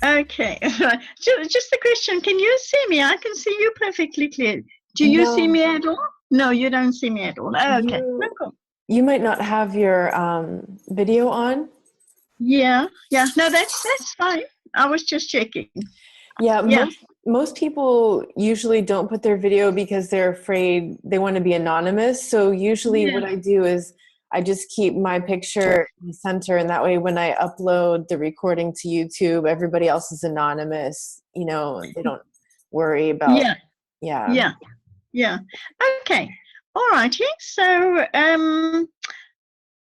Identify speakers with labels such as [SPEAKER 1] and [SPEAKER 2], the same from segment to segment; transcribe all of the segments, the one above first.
[SPEAKER 1] Okay. Just a question. Can you see me? I can see you perfectly clear. Do you see
[SPEAKER 2] No,
[SPEAKER 1] me at all? No, you don't see me at all. Okay. No,
[SPEAKER 2] you
[SPEAKER 1] cool.
[SPEAKER 2] you might not have your video on.
[SPEAKER 1] Yeah. Yeah. No, that's fine. I was just checking.
[SPEAKER 2] Yeah,
[SPEAKER 1] Yeah.
[SPEAKER 2] most people usually don't put their video because they're afraid they want to be anonymous. So usually
[SPEAKER 1] Yeah.
[SPEAKER 2] what I do is I just keep my picture in the center, and that way when I upload the recording to YouTube, everybody else is anonymous. They don't worry about,
[SPEAKER 1] Yeah.
[SPEAKER 2] yeah.
[SPEAKER 1] Yeah. Yeah. Okay. All righty. So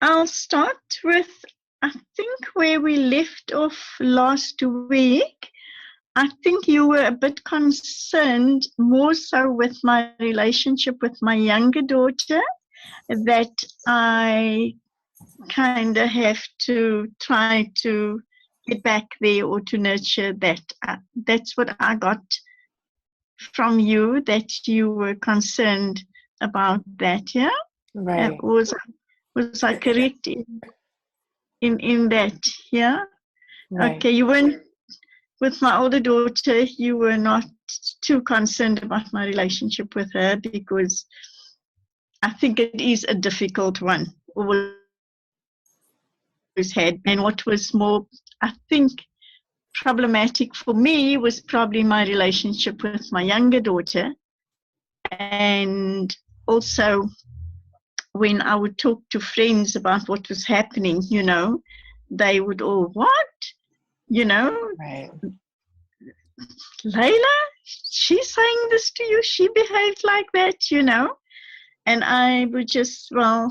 [SPEAKER 1] I'll start with, I think, where we left off last week. I think you were a bit concerned more so with my relationship with my younger daughter, that I kind of have to try to get back there or to nurture that. That's what I got from you, that you were concerned about that, yeah?
[SPEAKER 2] Right.
[SPEAKER 1] Was I correct in that, yeah?
[SPEAKER 2] Right.
[SPEAKER 1] Okay, you weren't, with my older daughter, you were not too concerned about my relationship with her, because I think it is a difficult one, always had. And what was more, I think, problematic for me was probably my relationship with my younger daughter. And also, when I would talk to friends about what was happening, they would all, what?
[SPEAKER 2] Right.
[SPEAKER 1] Layla, she's saying this to you, she behaved like that. And I would just, well,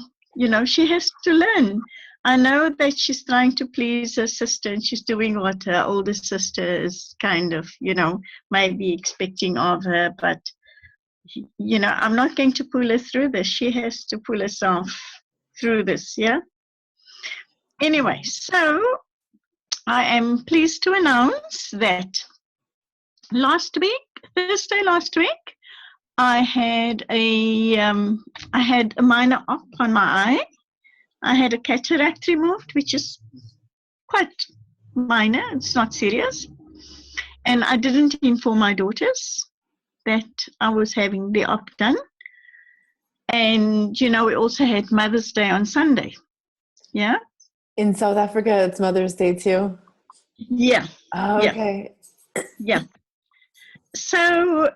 [SPEAKER 1] she has to learn. I know that she's trying to please her sister, and she's doing what her older sister is kind of, maybe expecting of her. But, I'm not going to pull her through this. She has to pull herself through this, yeah? Anyway, so I am pleased to announce that Thursday last week, I had a minor op on my eye. I had a cataract removed, which is quite minor. It's not serious. And I didn't inform my daughters that I was having the op done. And, we also had Mother's Day on Sunday. Yeah?
[SPEAKER 2] In South Africa, it's Mother's Day too.
[SPEAKER 1] Yeah.
[SPEAKER 2] Oh,
[SPEAKER 1] Yeah.
[SPEAKER 2] okay.
[SPEAKER 1] Yeah. So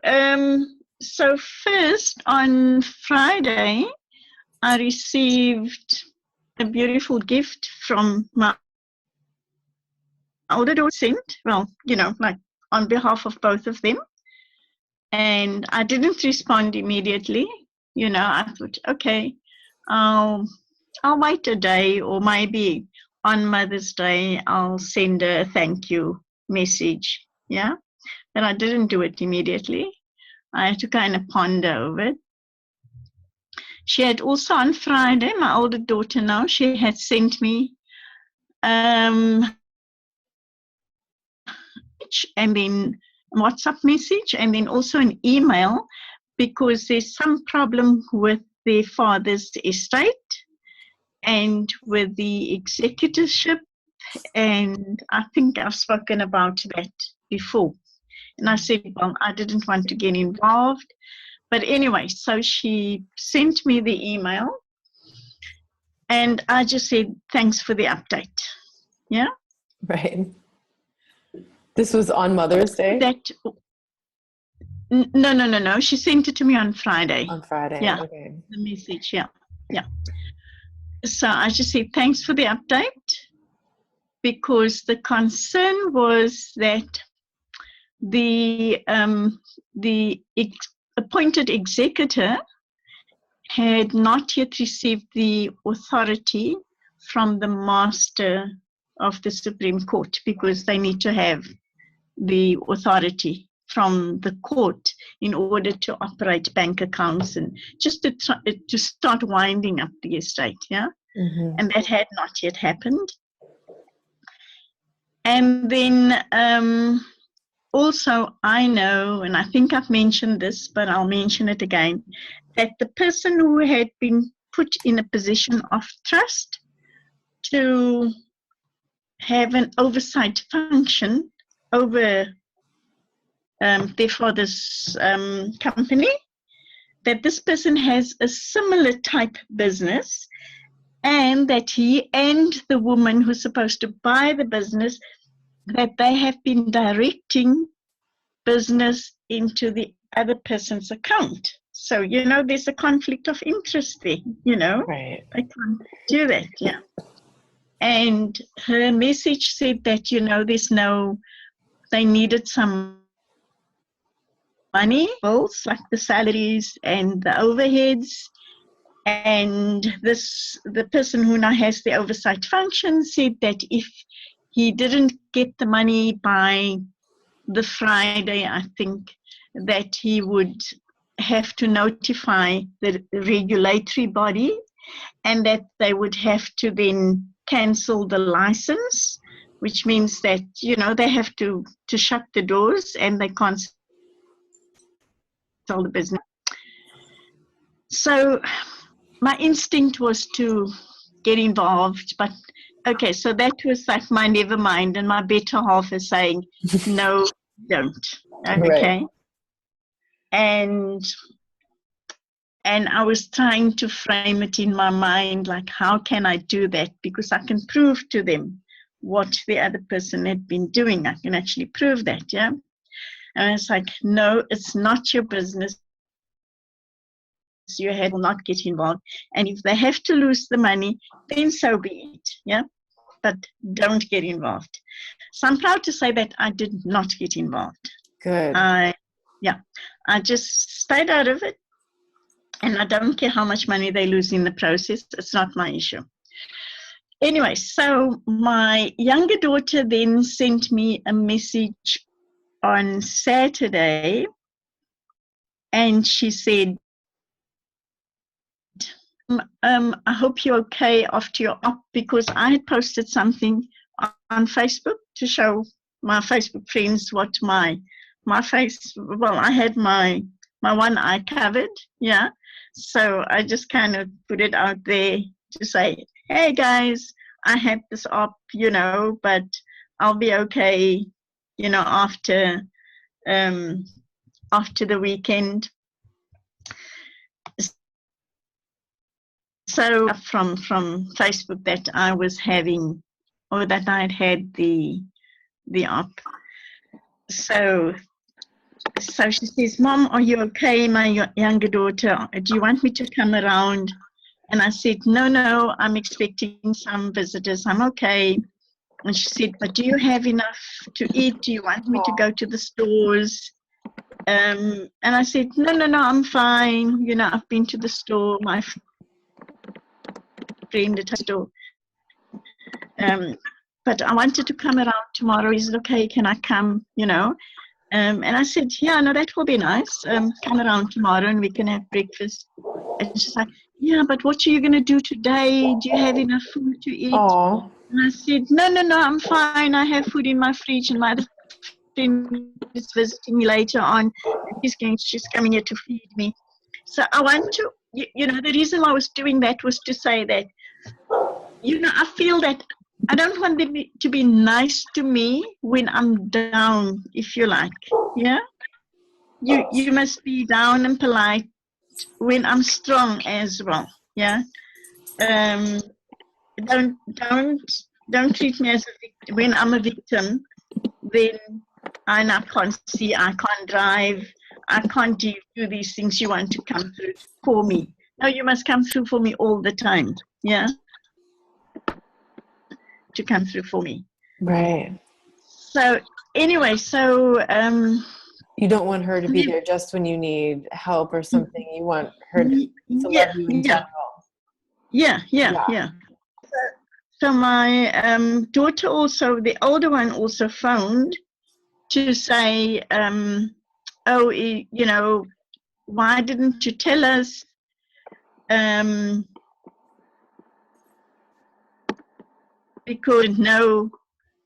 [SPEAKER 1] first on Friday, I received a beautiful gift from my older daughter, sent, well, like on behalf of both of them. And I didn't respond immediately. I thought, okay, I'll wait a day, or maybe on Mother's Day, I'll send her a thank you message. Yeah. But I didn't do it immediately. I had to kind of ponder over it. She had also on Friday, my older daughter now, she had sent me and then WhatsApp message, and then also an email, because there's some problem with their father's estate and with the executorship, and I think I've spoken about that before. And I said, well, I didn't want to get involved. But anyway, so she sent me the email, and I just said, thanks for the update. Yeah?
[SPEAKER 2] Right. This was on Mother's Day?
[SPEAKER 1] No. She sent it to me on Friday.
[SPEAKER 2] On Friday,
[SPEAKER 1] yeah.
[SPEAKER 2] Okay.
[SPEAKER 1] The message, yeah. So I just said, thanks for the update, because the concern was that the appointed executor had not yet received the authority from the master of the Supreme Court, because they need to have the authority from the court in order to operate bank accounts and just to start winding up the estate, yeah?
[SPEAKER 2] Mm-hmm.
[SPEAKER 1] And that had not yet happened. And then also I know, and I think I've mentioned this, but I'll mention it again, that the person who had been put in a position of trust to have an oversight function over their father's company, that this person has a similar type business, and that he and the woman who's supposed to buy the business, that they have been directing business into the other person's account. So, you know, there's a conflict of interest there, you know.
[SPEAKER 2] Right.
[SPEAKER 1] I can't do that, yeah. And her message said that, you know, they needed some money, bills like the salaries and the overheads. And the person who now has the oversight function said that if he didn't get the money by the Friday, I think, that he would have to notify the regulatory body, and that they would have to then cancel the license, which means that, you know, they have to shut the doors and they can't sell the business. So my instinct was to get involved, but okay, so that was like my never mind, and my better half is saying, no, don't. Okay. Right. And I was trying to frame it in my mind, like, how can I do that? Because I can prove to them what the other person had been doing. I can actually prove that, yeah? And it's like, no, it's not your business. You will not get involved. And if they have to lose the money, then so be it, yeah? But don't get involved. So I'm proud to say that I did not get involved.
[SPEAKER 2] Good.
[SPEAKER 1] I just stayed out of it. And I don't care how much money they lose in the process. It's not my issue. Anyway, so my younger daughter then sent me a message on Saturday. And she said, I hope you're okay after your op, because I had posted something on Facebook to show my Facebook friends what my face, well, I had my one eye covered, yeah. So I just kind of put it out there to say, hey guys, I had this op, you know, but I'll be okay, you know, after the weekend. So from Facebook that I was having, or that I had the op. So she says, Mom, are you okay? My younger daughter, do you want me to come around? And I said, no, I'm expecting some visitors. I'm okay. And she said, but do you have enough to eat? Do you want me to go to the stores? And I said, no, I'm fine. You know, I've been to the store. My friend at the store. But I wanted to come around tomorrow. Is it okay? Can I come? You know? And I said, yeah, no, that will be nice. Come around tomorrow and we can have breakfast. And she's like, yeah, but what are you going to do today? Do you have enough food to eat?
[SPEAKER 2] Aww.
[SPEAKER 1] And I said, no, I'm fine. I have food in my fridge, and my other friend is visiting me later on. She's coming here to feed me. So I want to, you know, the reason why I was doing that was to say that, you know, I feel that I don't want them to be nice to me when I'm down, if you like. Yeah? You must be down and polite when I'm strong as well. Yeah? Don't treat me as a victim. When I'm a victim, then I can't see, I can't drive, I can't do these things you want to come through for me. No, you must come through for me all the time. Yeah? To come through for me.
[SPEAKER 2] Right.
[SPEAKER 1] So anyway,
[SPEAKER 2] you don't want her to be there just when you need help or something. You want her to love you in general.
[SPEAKER 1] Yeah. So my daughter also, the older one, also phoned to say, you know, why didn't you tell us? Because no,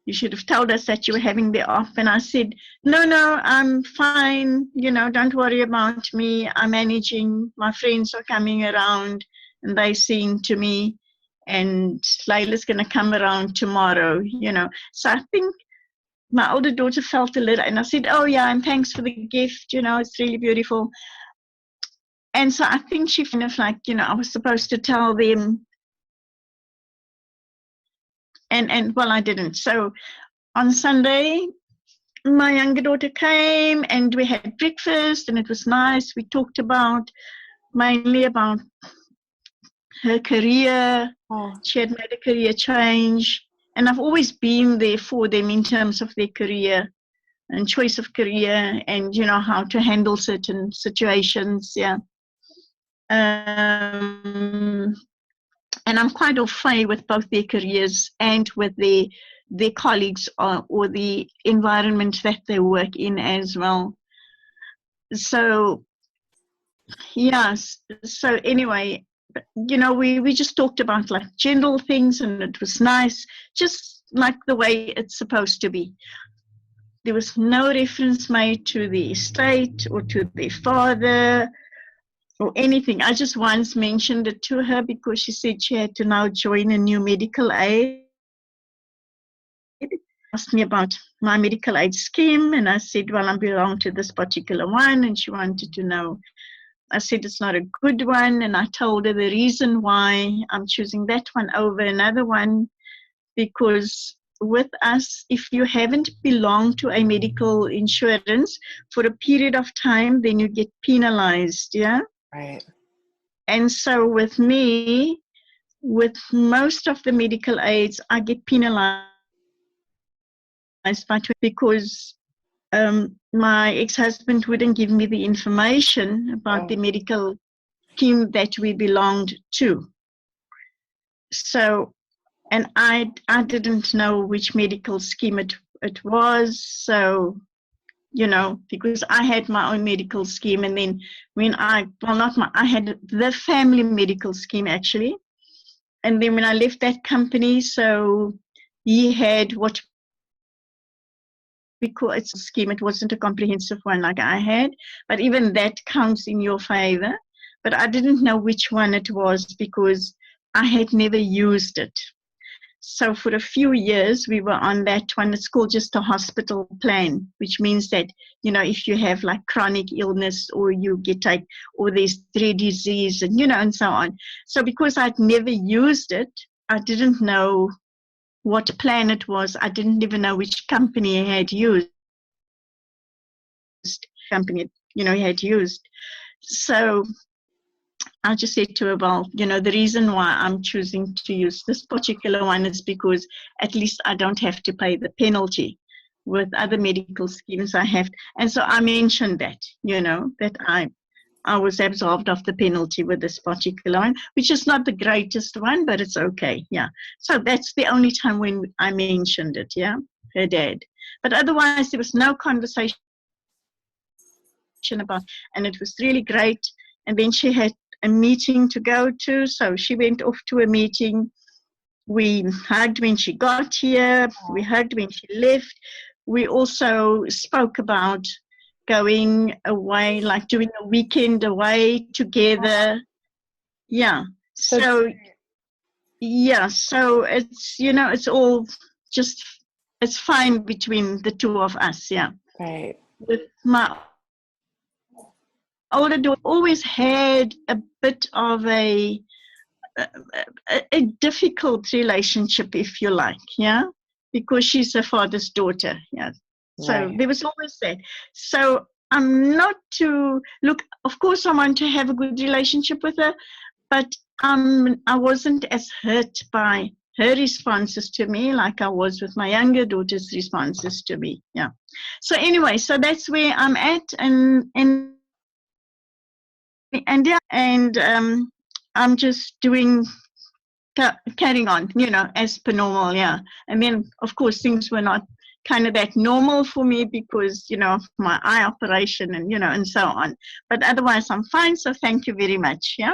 [SPEAKER 1] you should have told us that you were having the op. And I said, no, I'm fine. You know, don't worry about me. I'm managing. My friends are coming around and they're seeing to me. And Layla's going to come around tomorrow, you know. So I think my older daughter felt a little, and I said, oh yeah, and thanks for the gift, it's really beautiful. And so I think she kind of like, I was supposed to tell them, and well, I didn't. So on Sunday, my younger daughter came and we had breakfast, and it was nice. We talked mainly about her career.
[SPEAKER 2] Oh.
[SPEAKER 1] She had made a career change, and I've always been there for them in terms of their career and choice of career, and how to handle certain situations. Yeah. And I'm quite au fait with both their careers and with their colleagues or the environment that they work in as well. So yes, so anyway, we just talked about like general things, and it was nice, just like the way it's supposed to be. There was no reference made to the estate or to their father or anything. I just once mentioned it to her because she said she had to now join a new medical aid. Asked me about my medical aid scheme, and I said, well, I belong to this particular one, and she wanted to know. I said it's not a good one, and I told her the reason why I'm choosing that one over another one, because with us, if you haven't belonged to a medical insurance for a period of time, then you get penalized, yeah?
[SPEAKER 2] Right.
[SPEAKER 1] And so with me, with most of the medical aids, I get penalized because my ex-husband wouldn't give me the information about the medical scheme that we belonged to. So, and I didn't know which medical scheme it was. So, because I had my own medical scheme, and then when I had the family medical scheme actually. And then when I left that company, so he had what we call it's a scheme. It wasn't a comprehensive one like I had, but even that counts in your favor. But I didn't know which one it was because I had never used it. So for a few years, we were on that one. It's called just a hospital plan, which means that, if you have like chronic illness or you get or there's rare disease and, and so on. So because I'd never used it, I didn't know what plan it was. I didn't even know which company I had used. So I just said to her, well, the reason why I'm choosing to use this particular one is because at least I don't have to pay the penalty. With other medical schemes I have. And so I mentioned that, that I was absolved of the penalty with this particular one, which is not the greatest one, but it's okay. Yeah. So that's the only time when I mentioned it. Yeah. Her dad. But otherwise there was no conversation about, and it was really great. And then she had a meeting to go to, so she went off to a meeting. We hugged when she got here, we hugged when she left. We also spoke about going away, like doing a weekend away together. Yeah. So yeah, so it's it's all just, it's fine between the two of us. Yeah.
[SPEAKER 2] Right.
[SPEAKER 1] With my older daughter, always had a bit of a difficult relationship, if you like, yeah, because she's her father's daughter, yeah. So there was always that. So I'm not to look. Of course, I want to have a good relationship with her, but I wasn't as hurt by her responses to me like I was with my younger daughter's responses to me. Yeah. So anyway, so that's where I'm at, and yeah, and I'm just carrying on, as per normal, yeah. And then, of course, things were not kind of that normal for me because, my eye operation and, and so on. But otherwise, I'm fine. So thank you very much. Yeah.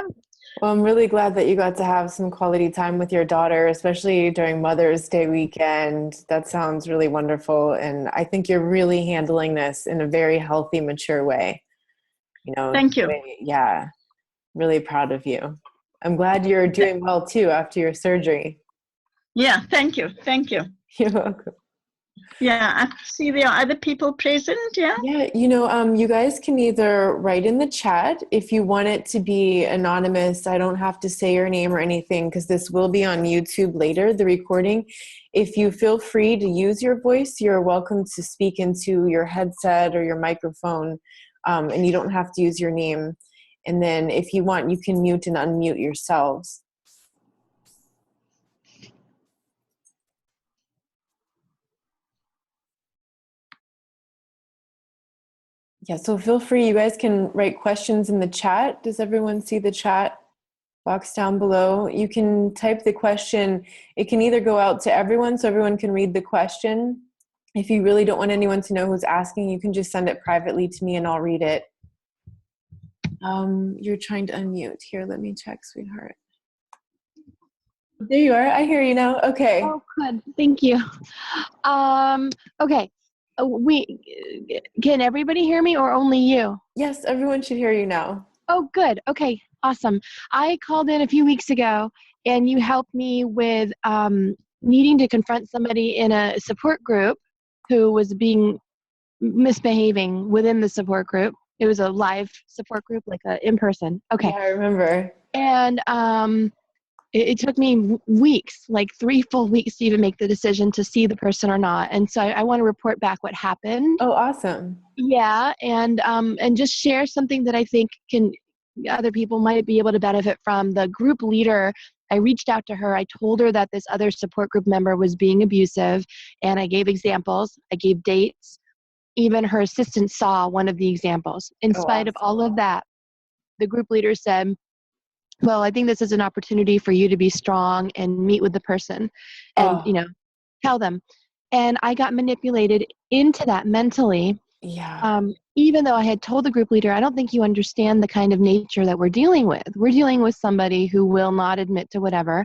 [SPEAKER 2] Well, I'm really glad that you got to have some quality time with your daughter, especially during Mother's Day weekend. That sounds really wonderful. And I think you're really handling this in a very healthy, mature way.
[SPEAKER 1] Thank you.
[SPEAKER 2] Yeah. Really proud of you. I'm glad you're doing well too after your surgery.
[SPEAKER 1] Yeah. Thank you. Thank you.
[SPEAKER 2] You're welcome.
[SPEAKER 1] Yeah, I see there are other people present, yeah?
[SPEAKER 2] Yeah, you guys can either write in the chat if you want it to be anonymous. I don't have to say your name or anything because this will be on YouTube later, the recording. If you feel free to use your voice, you're welcome to speak into your headset or your microphone, and you don't have to use your name. And then if you want, you can mute and unmute yourselves. Yeah, so feel free. You guys can write questions in the chat. Does everyone see the chat box down below? You can type the question. It can either go out to everyone so everyone can read the question. If you really don't want anyone to know who's asking, you can just send it privately to me and I'll read it. You're trying to unmute. Here, let me check, sweetheart. There you are. I hear you now. Okay.
[SPEAKER 3] Oh, good. Thank you. Okay. Can everybody hear me or only you?
[SPEAKER 2] Yes, everyone should hear you now.
[SPEAKER 3] Oh, good. Okay. Awesome. I called in a few weeks ago and you helped me with needing to confront somebody in a support group who was misbehaving within the support group. It was a live support group, like in person. Okay.
[SPEAKER 2] Yeah, I remember.
[SPEAKER 3] And it took me weeks, like 3 full weeks to even make the decision to see the person or not. And so I want to report back what happened.
[SPEAKER 2] Oh, awesome.
[SPEAKER 3] Yeah. And just share something that I think other people might be able to benefit from. The group leader, I reached out to her. I told her that this other support group member was being abusive, and I gave examples. I gave dates. Even her assistant saw one of the examples. In spite of all of that, the group leader said, well, I think this is an opportunity for you to be strong and meet with the person and, tell them. And I got manipulated into that mentally.
[SPEAKER 2] Yeah.
[SPEAKER 3] Even though I had told the group leader, I don't think you understand the kind of nature that we're dealing with. We're dealing with somebody who will not admit to whatever.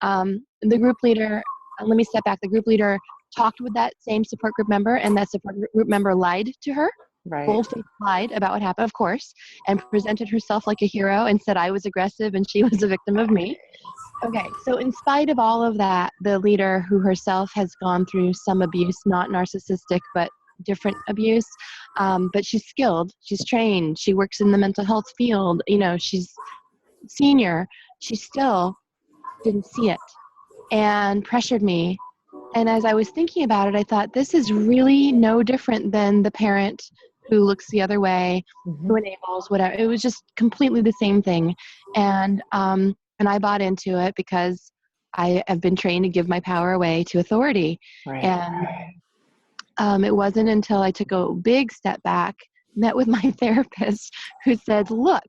[SPEAKER 3] The group leader, let me step back. The group leader talked with that same support group member, and that support group member lied to her.
[SPEAKER 2] Right.
[SPEAKER 3] Full-faced lied about what happened, of course, and presented herself like a hero and said I was aggressive and she was a victim of me. Okay, so in spite of all of that, the leader, who herself has gone through some abuse, not narcissistic, but different abuse, but she's skilled, she's trained, she works in the mental health field, she's senior, she still didn't see it and pressured me. And as I was thinking about it, I thought, this is really no different than the parent who looks the other way, who enables whatever. It was just completely the same thing. And I bought into it because I have been trained to give my power away to authority.
[SPEAKER 2] Right.
[SPEAKER 3] And it wasn't until I took a big step back, met with my therapist, who said, look,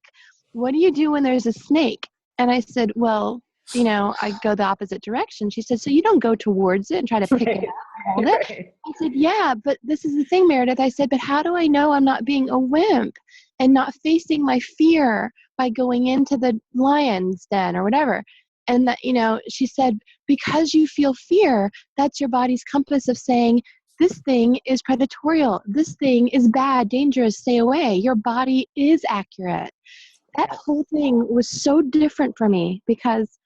[SPEAKER 3] what do you do when there's a snake? And I said, well, I go the opposite direction. She said, so you don't go towards it and try to pick it up and hold it? Right. I said, yeah, but this is the thing, Meredith. I said, but how do I know I'm not being a wimp and not facing my fear by going into the lion's den or whatever? And that, she said, because you feel fear, that's your body's compass of saying, this thing is predatorial. This thing is bad, dangerous, stay away. Your body is accurate. That whole thing was so different for me because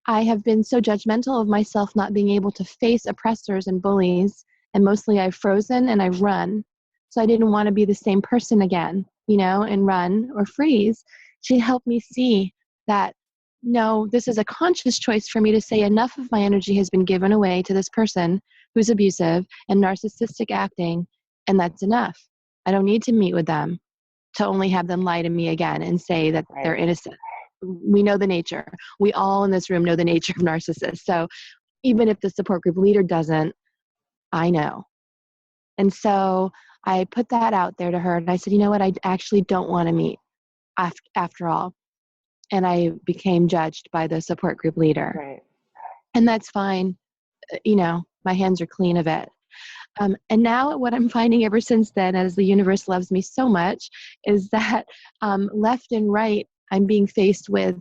[SPEAKER 3] I have been so judgmental of myself not being able to face oppressors and bullies, and mostly I've frozen and I've run. So I didn't want to be the same person again, and run or freeze. She helped me see that, no, this is a conscious choice for me to say enough of my energy has been given away to this person who's abusive and narcissistic acting, and that's enough. I don't need to meet with them to only have them lie to me again and say that they're innocent. We know the nature. We all in this room know the nature of narcissists. So even if the support group leader doesn't, I know. And so I put that out there to her and I said, you know what, I actually don't want to meet after all. And I became judged by the support group leader.
[SPEAKER 2] Right.
[SPEAKER 3] And that's fine. My hands are clean of it. And now what I'm finding ever since then, as the universe loves me so much, is that left and right, I'm being faced with,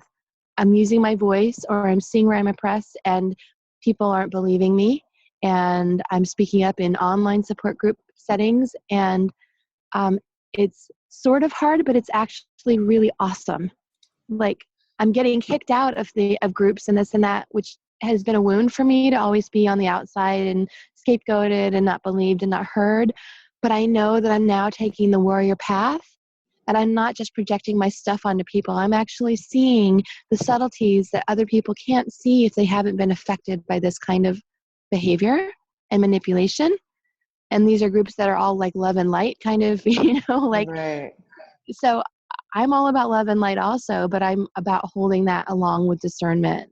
[SPEAKER 3] I'm using my voice or I'm seeing where I'm oppressed and people aren't believing me. And I'm speaking up in online support group settings. And it's sort of hard, but it's actually really awesome. Like, I'm getting kicked out of groups and this and that, which has been a wound for me to always be on the outside and scapegoated and not believed and not heard. But I know that I'm now taking the warrior path, and I'm not just projecting my stuff onto people. I'm actually seeing the subtleties that other people can't see if they haven't been affected by this kind of behavior and manipulation. And these are groups that are all like love and light kind of, like,
[SPEAKER 2] Right.
[SPEAKER 3] so I'm all about love and light also, but I'm about holding that along with discernment.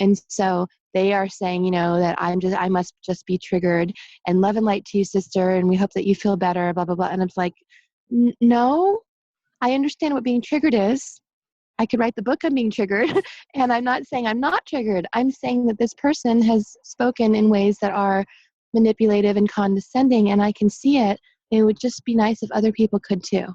[SPEAKER 3] And so they are saying, that I must just be triggered, and love and light to you, sister. And we hope that you feel better, blah, blah, blah. And I'm like, no, I understand what being triggered is. I could write the book on being triggered. And I'm not saying I'm not triggered. I'm saying that this person has spoken in ways that are manipulative and condescending, and I can see it. It would just be nice if other people could too,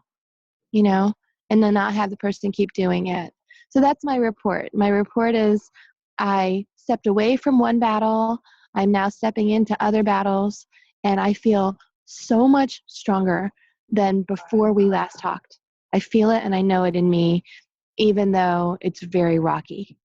[SPEAKER 3] and then not have the person keep doing it. So that's my report. My report is I stepped away from one battle. I'm now stepping into other battles, and I feel so much stronger than before we last talked. I feel it and I know it in me, even though it's very rocky.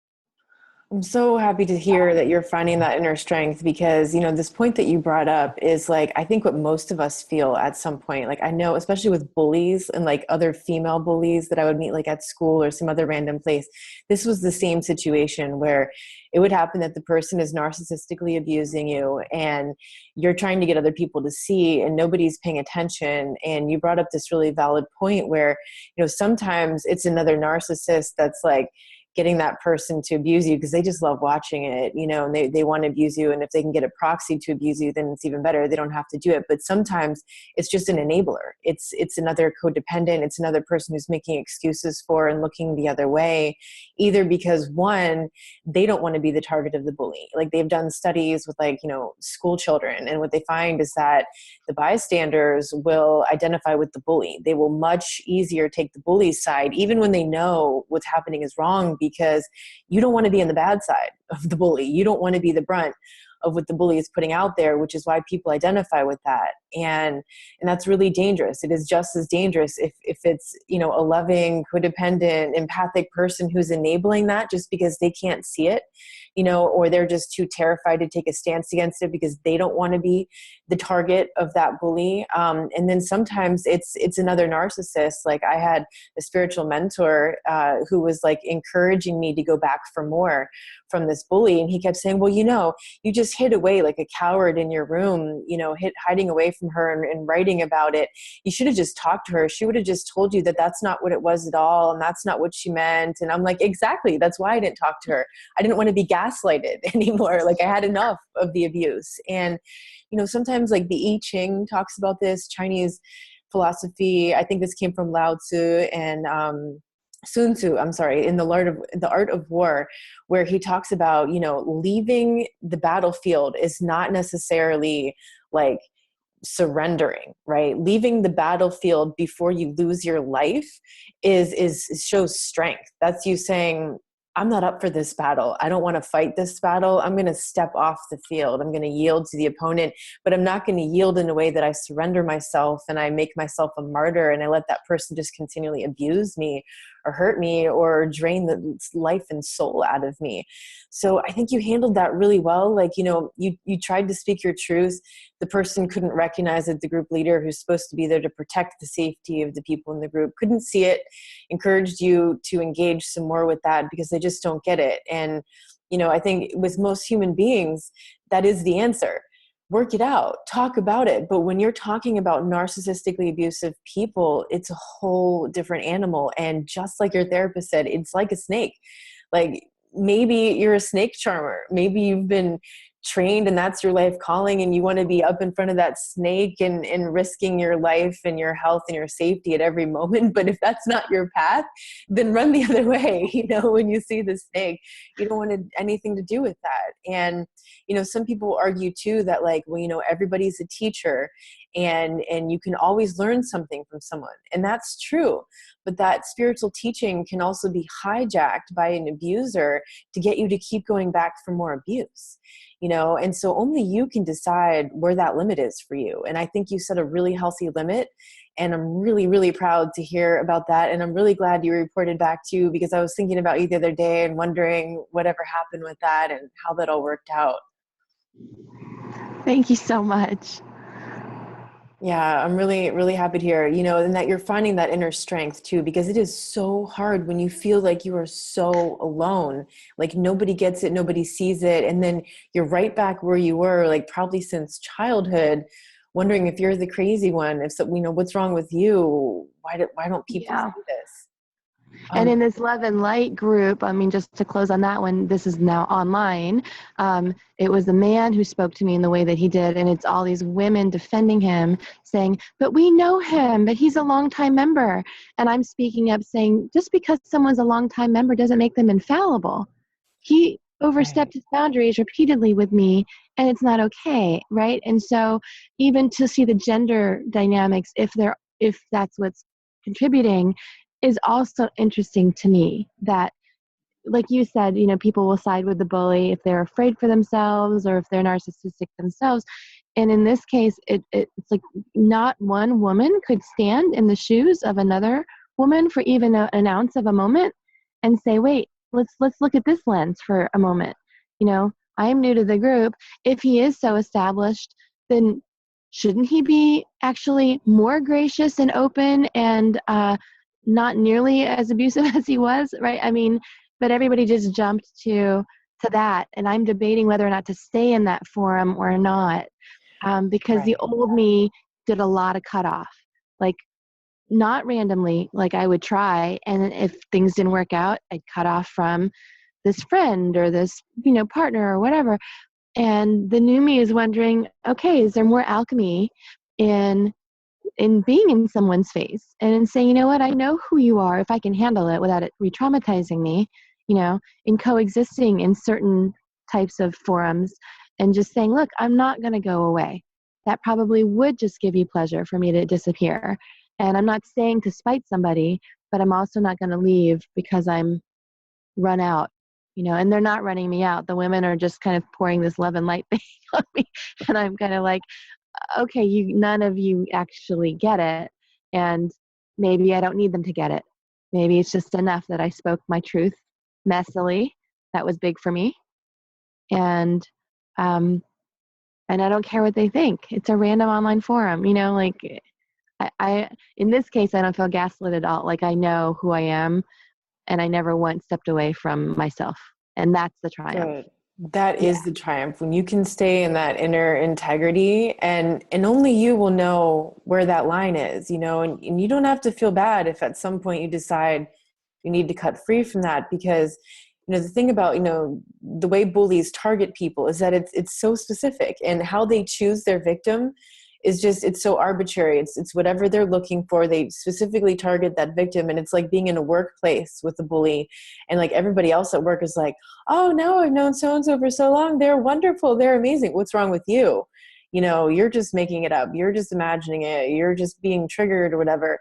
[SPEAKER 2] I'm so happy to hear that you're finding that inner strength, because, this point that you brought up is like, I think what most of us feel at some point. Like, I know, especially with bullies and like other female bullies that I would meet like at school or some other random place, this was the same situation where it would happen that the person is narcissistically abusing you and you're trying to get other people to see and nobody's paying attention. And you brought up this really valid point where, sometimes it's another narcissist that's like getting that person to abuse you because they just love watching it, and they want to abuse you. And if they can get a proxy to abuse you, then it's even better. They don't have to do it. But sometimes it's just an enabler. It's another codependent. It's another person who's making excuses for and looking the other way, either because one, they don't want to be the target of the bully. Like, they've done studies with school children. And what they find is that the bystanders will identify with the bully. They will much easier take the bully's side, even when they know what's happening is wrong, because you don't want to be on the bad side of the bully. You don't want to be the brunt of what the bully is putting out there, which is why people identify with that. And that's really dangerous. It is just as dangerous if it's, a loving, codependent, empathic person who's enabling that just because they can't see it, or they're just too terrified to take a stance against it because they don't want to be the target of that bully. And then sometimes it's another narcissist. Like, I had a spiritual mentor who was like encouraging me to go back for more from this bully. And he kept saying, well, you just hid away like a coward in your room, hiding away from her and writing about it. You should have just talked to her. She would have just told you that that's not what it was at all. And that's not what she meant. And I'm like, exactly. That's why I didn't talk to her. I didn't want to be gaslighted anymore. Like, I had enough of the abuse. And, sometimes like the I Ching talks about this, Chinese philosophy. I think this came from Lao Tzu and, Sun Tzu, in the Art of War, where he talks about, leaving the battlefield is not necessarily like surrendering, right? Leaving the battlefield before you lose your life shows strength. That's you saying, I'm not up for this battle. I don't want to fight this battle. I'm going to step off the field. I'm going to yield to the opponent, but I'm not going to yield in a way that I surrender myself and I make myself a martyr and I let that person just continually abuse me or hurt me or drain the life and soul out of me. So I think you handled that really well. Like, you tried to speak your truth. The person couldn't recognize that the group leader who's supposed to be there to protect the safety of the people in the group couldn't see it, encouraged you to engage some more with that because they just don't get it. And, I think with most human beings, that is the answer. Work it out, talk about it. But when you're talking about narcissistically abusive people, it's a whole different animal. And just like your therapist said, it's like a snake. Like, maybe you're a snake charmer. Maybe you've been trained and that's your life calling and you want to be up in front of that snake and risking your life and your health and your safety at every moment. But if that's not your path, then run the other way. When you see the snake, you don't want anything to do with that. And, some people argue too that like, well, everybody's a teacher and you can always learn something from someone. And that's true. But that spiritual teaching can also be hijacked by an abuser to get you to keep going back for more abuse. And so only you can decide where that limit is for you. And I think you set a really healthy limit. And I'm really, really proud to hear about that. And I'm really glad you reported back to you because I was thinking about you the other day and wondering whatever happened with that and how that all worked out.
[SPEAKER 3] Thank you so much.
[SPEAKER 2] Yeah, I'm really, really happy to hear, and that you're finding that inner strength too, because it is so hard when you feel like you are so alone, like nobody gets it, nobody sees it. And then you're right back where you were, like probably since childhood, wondering if you're the crazy one, if so, what's wrong with you? Why don't people
[SPEAKER 3] Yeah.
[SPEAKER 2] see this?
[SPEAKER 3] And in this Love and Light group, I mean, just to close on that one, this is now online. It was the man who spoke to me in the way that he did, and it's all these women defending him, saying, but we know him, but he's a longtime member. And I'm speaking up saying, just because someone's a longtime member doesn't make them infallible. He overstepped his boundaries repeatedly with me, and it's not okay, right? And so even to see the gender dynamics, if that's what's contributing, is also interesting to me. That, like you said, people will side with the bully if they're afraid for themselves or if they're narcissistic themselves. And in this case, it's like not one woman could stand in the shoes of another woman for even an ounce of a moment and say, wait, let's look at this lens for a moment. I am new to the group. If he is so established, then shouldn't he be actually more gracious and open and not nearly as abusive as he was, right? I mean, but everybody just jumped to that, and I'm debating whether or not to stay in that forum or not, because the old me did a lot of cutoff, like not randomly, like I would try, and if things didn't work out, I'd cut off from this friend or this partner or whatever. And the new me is wondering, okay, is there more alchemy in being in someone's face and in saying, you know what, I know who you are if I can handle it without it re-traumatizing me, in coexisting in certain types of forums and just saying, look, I'm not going to go away. That probably would just give you pleasure for me to disappear. And I'm not saying to spite somebody, but I'm also not going to leave because I'm run out, and they're not running me out. The women are just kind of pouring this love and light thing on me. And I'm kind of like, okay, none of you actually get it, and maybe I don't need them to get it. Maybe it's just enough that I spoke my truth messily. That was big for me, and I don't care what they think. It's a random online forum, like I in this case I don't feel gaslit at all. Like I know who I am, and I never once stepped away from myself, and that's the triumph.
[SPEAKER 2] Good. That is the triumph, when you can stay in that inner integrity, and only you will know where that line is, and you don't have to feel bad if at some point you decide you need to cut free from that, because the thing about the way bullies target people is that it's so specific, and how they choose their victim is just, it's so arbitrary. It's whatever they're looking for. They specifically target that victim. And it's like being in a workplace with a bully, and like everybody else at work is like, oh no, I've known so-and-so for so long. They're wonderful. They're amazing. What's wrong with you? You're just making it up. You're just imagining it. You're just being triggered or whatever.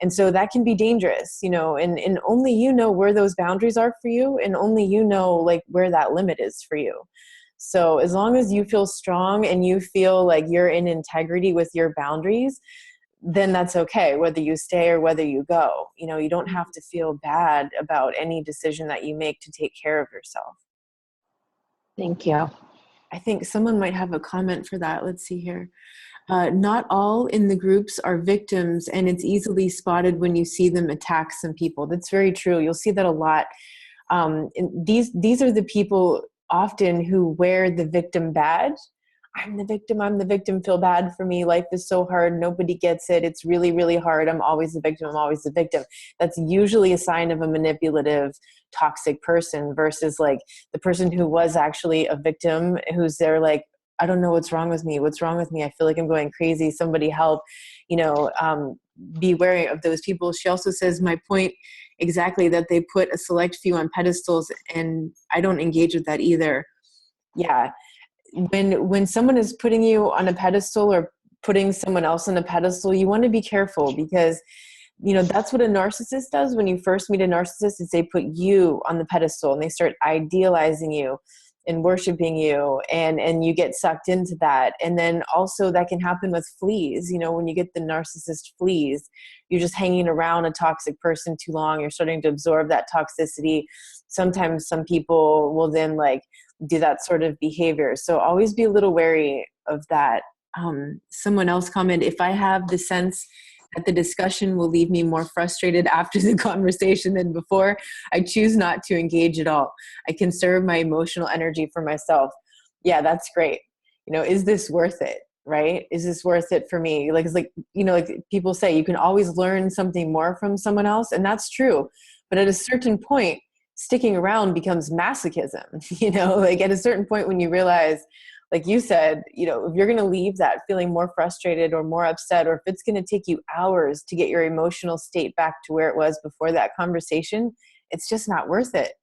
[SPEAKER 2] And so that can be dangerous, and only you know where those boundaries are for you. And only you know like where that limit is for you. So as long as you feel strong and you feel like you're in integrity with your boundaries, then that's okay, whether you stay or whether you go. You don't have to feel bad about any decision that you make to take care of yourself.
[SPEAKER 3] Thank you.
[SPEAKER 2] I think someone might have a comment for that. Let's see here. Not all in the groups are victims, and it's easily spotted when you see them attack some people. That's very true. You'll see that a lot. These are the people often who wear the victim badge. I'm the victim, feel bad for me. Life is so hard. Nobody gets it. It's really, really hard. I'm always the victim. That's usually a sign of a manipulative, toxic person, versus like the person who was actually a victim, who's there like, I don't know what's wrong with me. I feel like I'm going crazy. Somebody help, be wary of those people. She also says, my point exactly, that they put a select few on pedestals, and I don't engage with that either. Yeah. When someone is putting you on a pedestal or putting someone else on a pedestal, you want to be careful, because that's what a narcissist does. When you first meet a narcissist, is they put you on the pedestal and they start idealizing you and worshiping you, and you get sucked into that. And then also that can happen with fleas. When you get the narcissist fleas, you're just hanging around a toxic person too long. You're starting to absorb that toxicity. Sometimes some people will then like do that sort of behavior. So always be a little wary of that. Someone else commented, if I have the sense that the discussion will leave me more frustrated after the conversation than before, I choose not to engage at all. I conserve my emotional energy for myself. Yeah, that's great. Is this worth it? Right? Is this worth it for me? Like, it's like, like people say, you can always learn something more from someone else. And that's true. But at a certain point, sticking around becomes masochism. Like at a certain point when you realize, like you said, if you're going to leave that feeling more frustrated or more upset, or if it's going to take you hours to get your emotional state back to where it was before that conversation, it's just not worth it.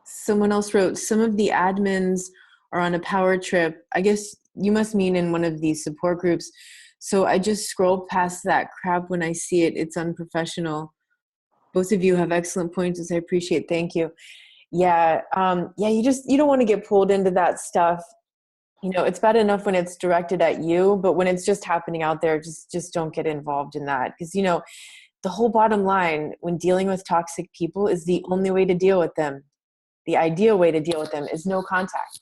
[SPEAKER 2] Someone else wrote, some of the admins are on a power trip. I guess you must mean in one of these support groups. So I just scroll past that crap when I see it. It's unprofessional. Both of you have excellent points, as I appreciate. Thank you. Yeah. You don't want to get pulled into that stuff. It's bad enough when it's directed at you, but when it's just happening out there, just don't get involved in that. Because, the whole bottom line when dealing with toxic people is the only way to deal with them. The ideal way to deal with them is no contact.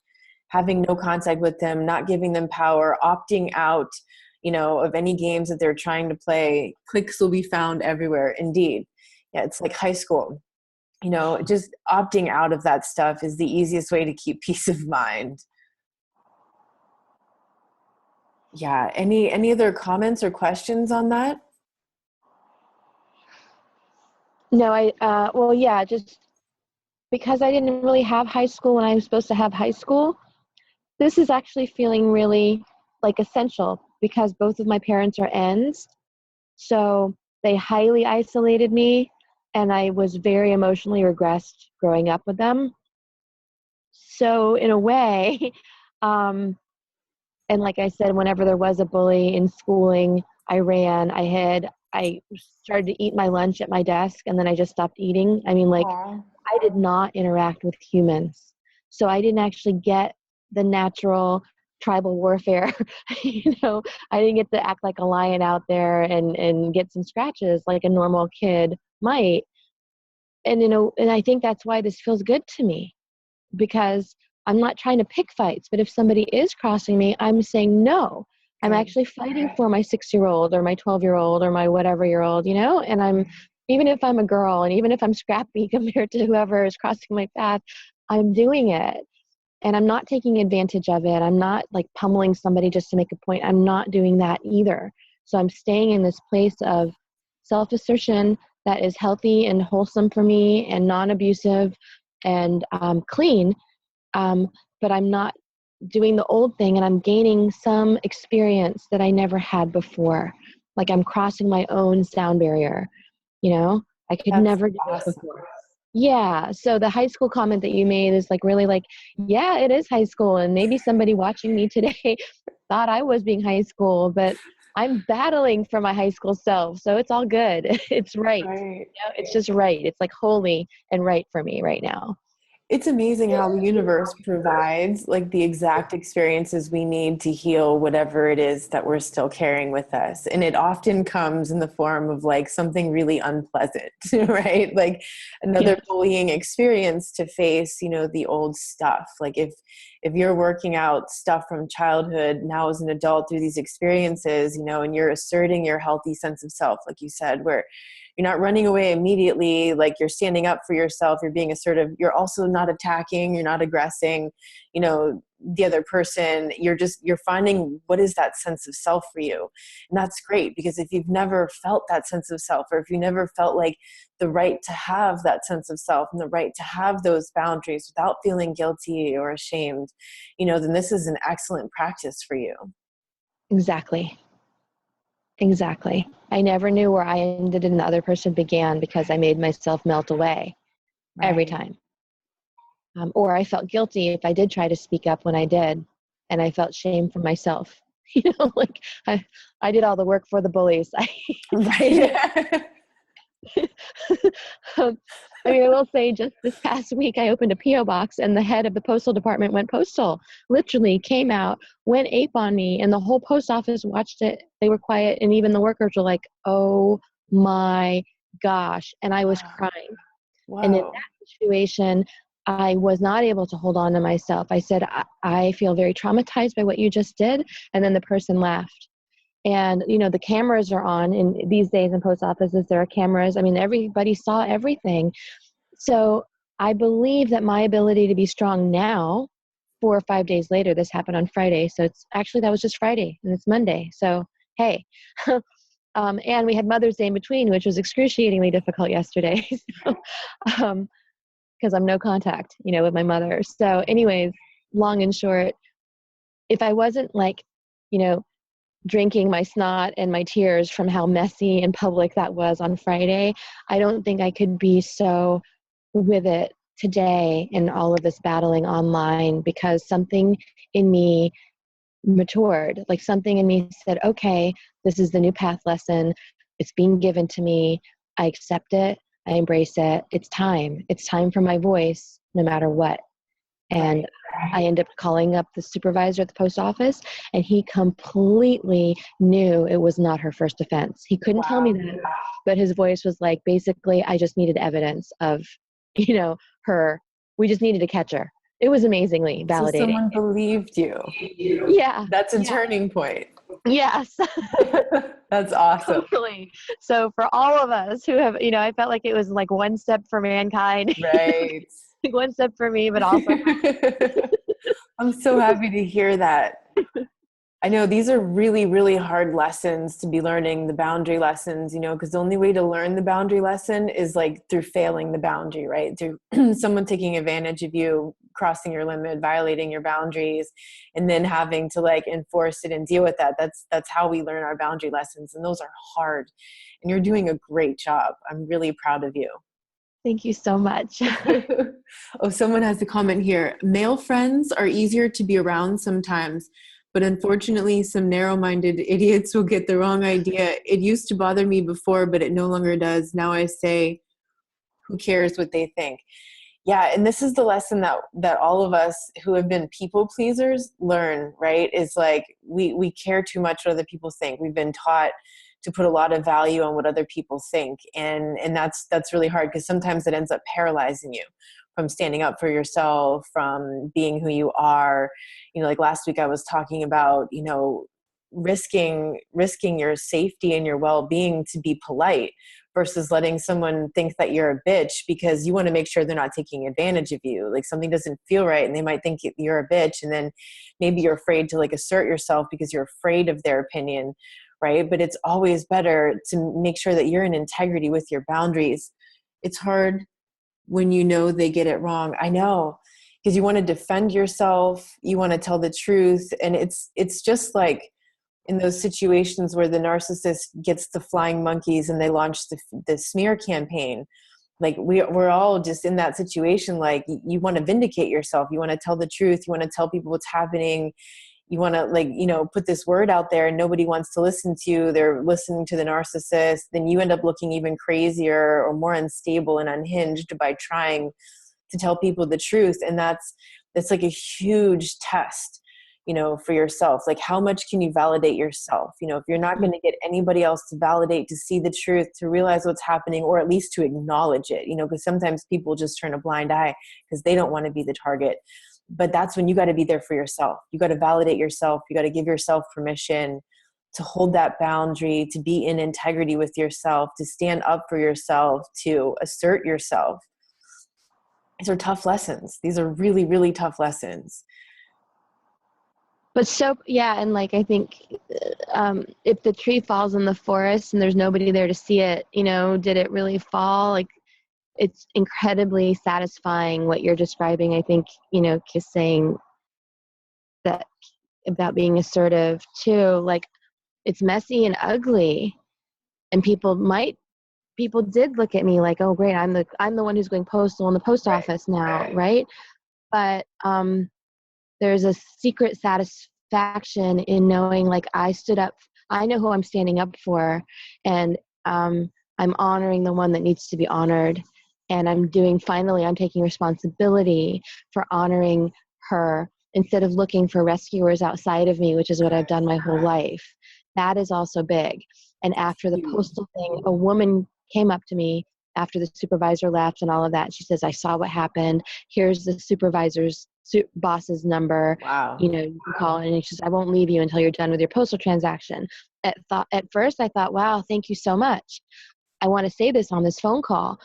[SPEAKER 2] Having no contact with them, not giving them power, opting out, of any games that they're trying to play. Cliques will be found everywhere. Indeed. Yeah, it's like high school. Just opting out of that stuff is the easiest way to keep peace of mind. Yeah. Any other comments or questions on that?
[SPEAKER 3] No, just because I didn't really have high school when I was supposed to have high school, this is actually feeling really like essential because both of my parents are N's. So they highly isolated me and I was very emotionally regressed growing up with them. So in a way, and like I said, whenever there was a bully in schooling, I ran, I hid, I started to eat my lunch at my desk and then I just stopped eating. I mean, like,
[SPEAKER 2] Aww.
[SPEAKER 3] I did not interact with humans. So I didn't actually get the natural tribal warfare. I didn't get to act like a lion out there and get some scratches like a normal kid might. And, and I think that's why this feels good to me because I'm not trying to pick fights, but if somebody is crossing me, I'm saying no. I'm actually fighting for my 6-year-old or my 12-year-old or my whatever-year-old, and even if I'm a girl and even if I'm scrappy compared to whoever is crossing my path, I'm doing it. And I'm not taking advantage of it. I'm not like pummeling somebody just to make a point. I'm not doing that either. So I'm staying in this place of self-assertion that is healthy and wholesome for me and non-abusive and clean. But I'm not doing the old thing and I'm gaining some experience that I never had before. Like I'm crossing my own sound barrier, I could never do this before. Yeah. So the high school comment that you made is like really like, yeah, it is high school. And maybe somebody watching me today thought I was being high school, but I'm battling for my high school self. So it's all good. It's right. It's just right. It's like holy and right for me right now.
[SPEAKER 2] It's amazing how the universe provides like the exact experiences we need to heal whatever it is that we're still carrying with us. And it often comes in the form of like something really unpleasant, right? Like another bullying experience to face, the old stuff. Like if you're working out stuff from childhood now as an adult through these experiences, and you're asserting your healthy sense of self, like you said, where you're not running away immediately, like you're standing up for yourself, you're being assertive, you're also not attacking, you're not aggressing, the other person, you're finding what is that sense of self for you. And that's great because if you've never felt that sense of self, or if you never felt like the right to have that sense of self and the right to have those boundaries without feeling guilty or ashamed, then this is an excellent practice for you.
[SPEAKER 3] Exactly. I never knew where I ended and the other person began because I made myself melt away every time. Or I felt guilty if I did try to speak up when I did, and I felt shame for myself. Like I did all the work for the bullies. I will say just this past week, I opened a P.O. box and the head of the postal department went postal, literally came out, went ape on me, and the whole post office watched it. They were quiet, and even the workers were like, oh my gosh. And I was crying. Wow. And in that situation, I was not able to hold on to myself. I said, I feel very traumatized by what you just did. And then the person laughed. And, you know, the cameras are on in these days in post offices, there are cameras. I mean, everybody saw everything. So I believe that my ability to be strong now, 4 or 5 days later, this happened on Friday. So it's actually, that was just Friday and it's Monday. So, hey, and we had Mother's Day in between, which was excruciatingly difficult yesterday. So, because I'm no contact, you know, with my mother. So anyways, long and short, if I wasn't like, you know, drinking my snot and my tears from how messy and public that was on Friday, I don't think I could be so with it today in all of this battling online, because something in me matured. Like something in me said, okay, this is the new path lesson. It's being given to me. I accept it. I embrace it. It's time. It's time for my voice, no matter what. And I ended up calling up the supervisor at the post office, and he completely knew it was not her first offense. He couldn't tell me that, but his voice was like, basically, I just needed evidence of, you know, her. We just needed to catch her. It was amazingly validating.
[SPEAKER 2] So someone believed you.
[SPEAKER 3] Yeah.
[SPEAKER 2] That's a turning point.
[SPEAKER 3] Yes.
[SPEAKER 2] That's awesome.
[SPEAKER 3] Totally. So for all of us who have, you know, I felt like it was like one step for mankind.
[SPEAKER 2] Right.
[SPEAKER 3] One step for me, but also
[SPEAKER 2] I'm so happy to hear that. I know these are really, really hard lessons to be learning, the boundary lessons, you know, because the only way to learn the boundary lesson is like through failing the boundary, right? Through someone taking advantage of you, crossing your limit, violating your boundaries, and then having to like enforce it and deal with that. That's how we learn our boundary lessons. And those are hard. And you're doing a great job. I'm really proud of you.
[SPEAKER 3] Thank you so much.
[SPEAKER 2] Oh, someone has a comment here. Male friends are easier to be around sometimes, but unfortunately, some narrow-minded idiots will get the wrong idea. It used to bother me before, but it no longer does. Now I say, who cares what they think? Yeah, and this is the lesson that all of us who have been people pleasers learn, right? Is like we care too much what other people think. We've been taught to put a lot of value on what other people think, and that's really hard, because sometimes it ends up paralyzing you from standing up for yourself, from being who you are. You know, like last week I was talking about, you know, risking your safety and your well-being to be polite versus letting someone think that you're a bitch because you want to make sure they're not taking advantage of you. Like something doesn't feel right and they might think you're a bitch, and then maybe you're afraid to like assert yourself because you're afraid of their opinion, right? But it's always better to make sure that you're in integrity with your boundaries. It's hard when you know they get it wrong. I know, because you want to defend yourself, you want to tell the truth, and it's just like in those situations where the narcissist gets the flying monkeys and they launch the smear campaign. Like we're all just in that situation. Like you want to vindicate yourself. You want to tell the truth. You want to tell people what's happening. You want to, like, you know, put this word out there and nobody wants to listen to you. They're listening to the narcissist. Then you end up looking even crazier or more unstable and unhinged by trying to tell people the truth. And that's like a huge test, you know, for yourself. Like, how much can you validate yourself? You know, if you're not going to get anybody else to validate, to see the truth, to realize what's happening, or at least to acknowledge it, you know, because sometimes people just turn a blind eye because they don't want to be the target. But that's when you got to be there for yourself. You got to validate yourself. You got to give yourself permission to hold that boundary, to be in integrity with yourself, to stand up for yourself, to assert yourself. These are tough lessons. These are really, really tough lessons.
[SPEAKER 3] But so, yeah, and like I think if the tree falls in the forest and there's nobody there to see it, you know, did it really fall? Like, it's incredibly satisfying what you're describing. I think, you know, Kiss saying that about being assertive too, like it's messy and ugly, and people did look at me like, oh great, I'm the one who's going postal in the post office now, right? But there's a secret satisfaction in knowing like I stood up, I know who I'm standing up for, and I'm honoring the one that needs to be honored. And I'm taking responsibility for honoring her instead of looking for rescuers outside of me, which is what I've done my whole life. That is also big. And after the postal thing, a woman came up to me after the supervisor left and all of that. She says, I saw what happened. Here's the supervisor's boss's number.
[SPEAKER 2] Wow.
[SPEAKER 3] You know, you can call. And she says, I won't leave you until you're done with your postal transaction. At first I thought, wow, thank you so much. I want to say this on this phone call.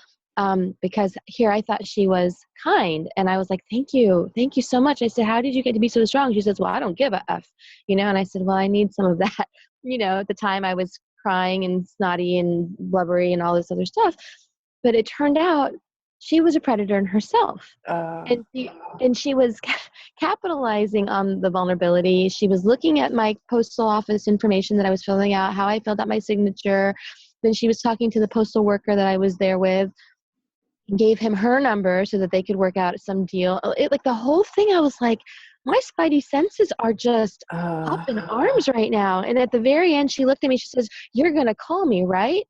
[SPEAKER 3] Because here I thought she was kind, and I was like, thank you so much. I said, how did you get to be so strong? She says, well, I don't give a F, you know? And I said, well, I need some of that. You know, at the time I was crying and snotty and blubbery and all this other stuff, but it turned out she was a predator in herself. And she was capitalizing on the vulnerability. She was looking at my postal office information that I was filling out, how I filled out my signature. Then she was talking to the postal worker that I was there with, gave him her number so that they could work out some deal. Like the whole thing, I was like, my spidey senses are just up in arms right now. And at the very end, she looked at me, she says, you're going to call me, right?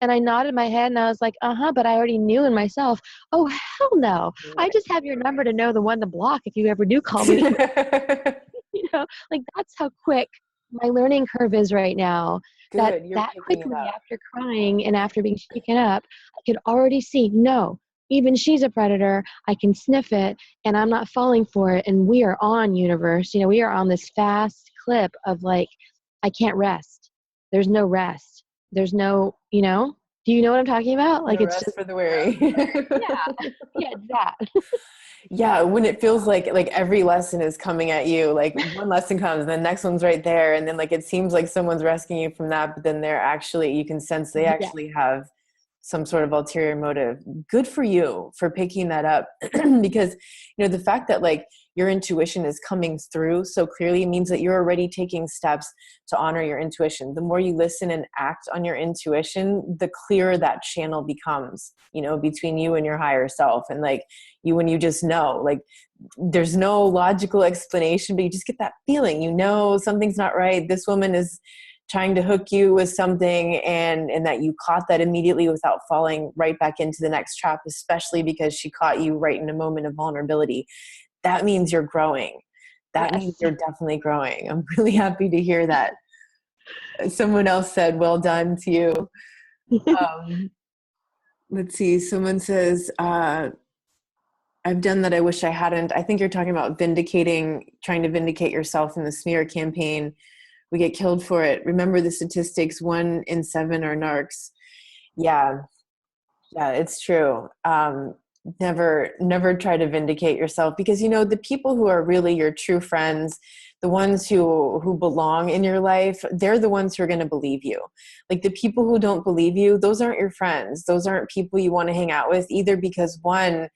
[SPEAKER 3] And I nodded my head and I was like, but I already knew in myself, oh, hell no. I just have your number to know the one to block if you ever do call me. You know, like that's how quick my learning curve is right now.
[SPEAKER 2] Good.
[SPEAKER 3] That quickly after crying and after being shaken up, I could already see, no, even she's a predator. I can sniff it and I'm not falling for it. And we are on, universe. You know, we are on this fast clip of like, I can't rest. There's no rest. There's no, you know, do you know what I'm talking about? Like,
[SPEAKER 2] no
[SPEAKER 3] it's
[SPEAKER 2] rest
[SPEAKER 3] just
[SPEAKER 2] for the weary.
[SPEAKER 3] yeah, that.
[SPEAKER 2] Yeah, when it feels like every lesson is coming at you, like one lesson comes and the next one's right there, and then like it seems like someone's rescuing you from that, but then they're actually, you can sense they actually have some sort of ulterior motive. Good for you for picking that up. Because, you know, the fact that like your intuition is coming through so clearly means that you're already taking steps to honor your intuition. The more you listen and act on your intuition, the clearer that channel becomes, you know, between you and your higher self. And like when you just know, like there's no logical explanation, but you just get that feeling, you know, something's not right. This woman is trying to hook you with something, and that you caught that immediately without falling right back into the next trap, especially because she caught you right in a moment of vulnerability. That means you're growing. That means you're definitely growing. I'm really happy to hear that. Someone else said, well done to you. Let's see. Someone says, I've done that. I wish I hadn't. I think you're talking about trying to vindicate yourself in the smear campaign. We get killed for it. Remember the statistics, 1 in 7 are narcs. Yeah, it's true. Never try to vindicate yourself, because, you know, the people who are really your true friends, the ones who belong in your life, they're the ones who are going to believe you. Like the people who don't believe you, those aren't your friends. Those aren't people you want to hang out with either, because one,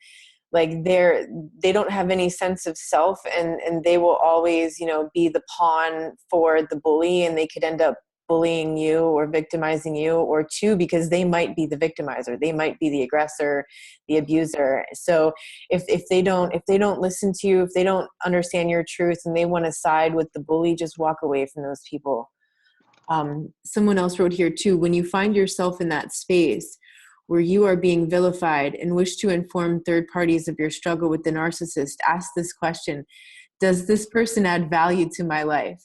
[SPEAKER 2] like they don't have any sense of self, and they will always, you know, be the pawn for the bully, and they could end up bullying you or victimizing you. Or two, because they might be the victimizer, they might be the aggressor, the abuser. So if they don't listen to you, if they don't understand your truth and they want to side with the bully, just walk away from those people. Someone else wrote here too, when you find yourself in that space where you are being vilified and wish to inform third parties of your struggle with the narcissist, ask this question: does this person add value to my life?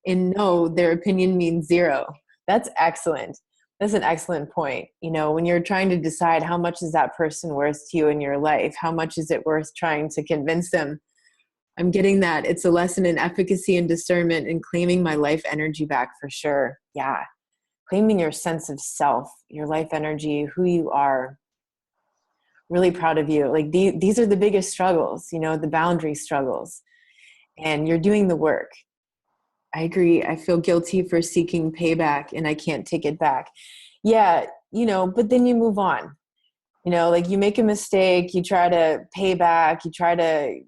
[SPEAKER 2] And no, their opinion means zero. That's excellent. That's an excellent point. You know, when you're trying to decide how much is that person worth to you in your life, how much is it worth trying to convince them? I'm getting that. It's a lesson in efficacy and discernment and claiming my life energy back for sure. Yeah. Claiming your sense of self, your life energy, who you are. Really proud of you. Like these are the biggest struggles, you know, the boundary struggles, and you're doing the work. I agree. I feel guilty for seeking payback and I can't take it back. Yeah. You know, but then you move on, you know, like you make a mistake, you try to pay back, you try to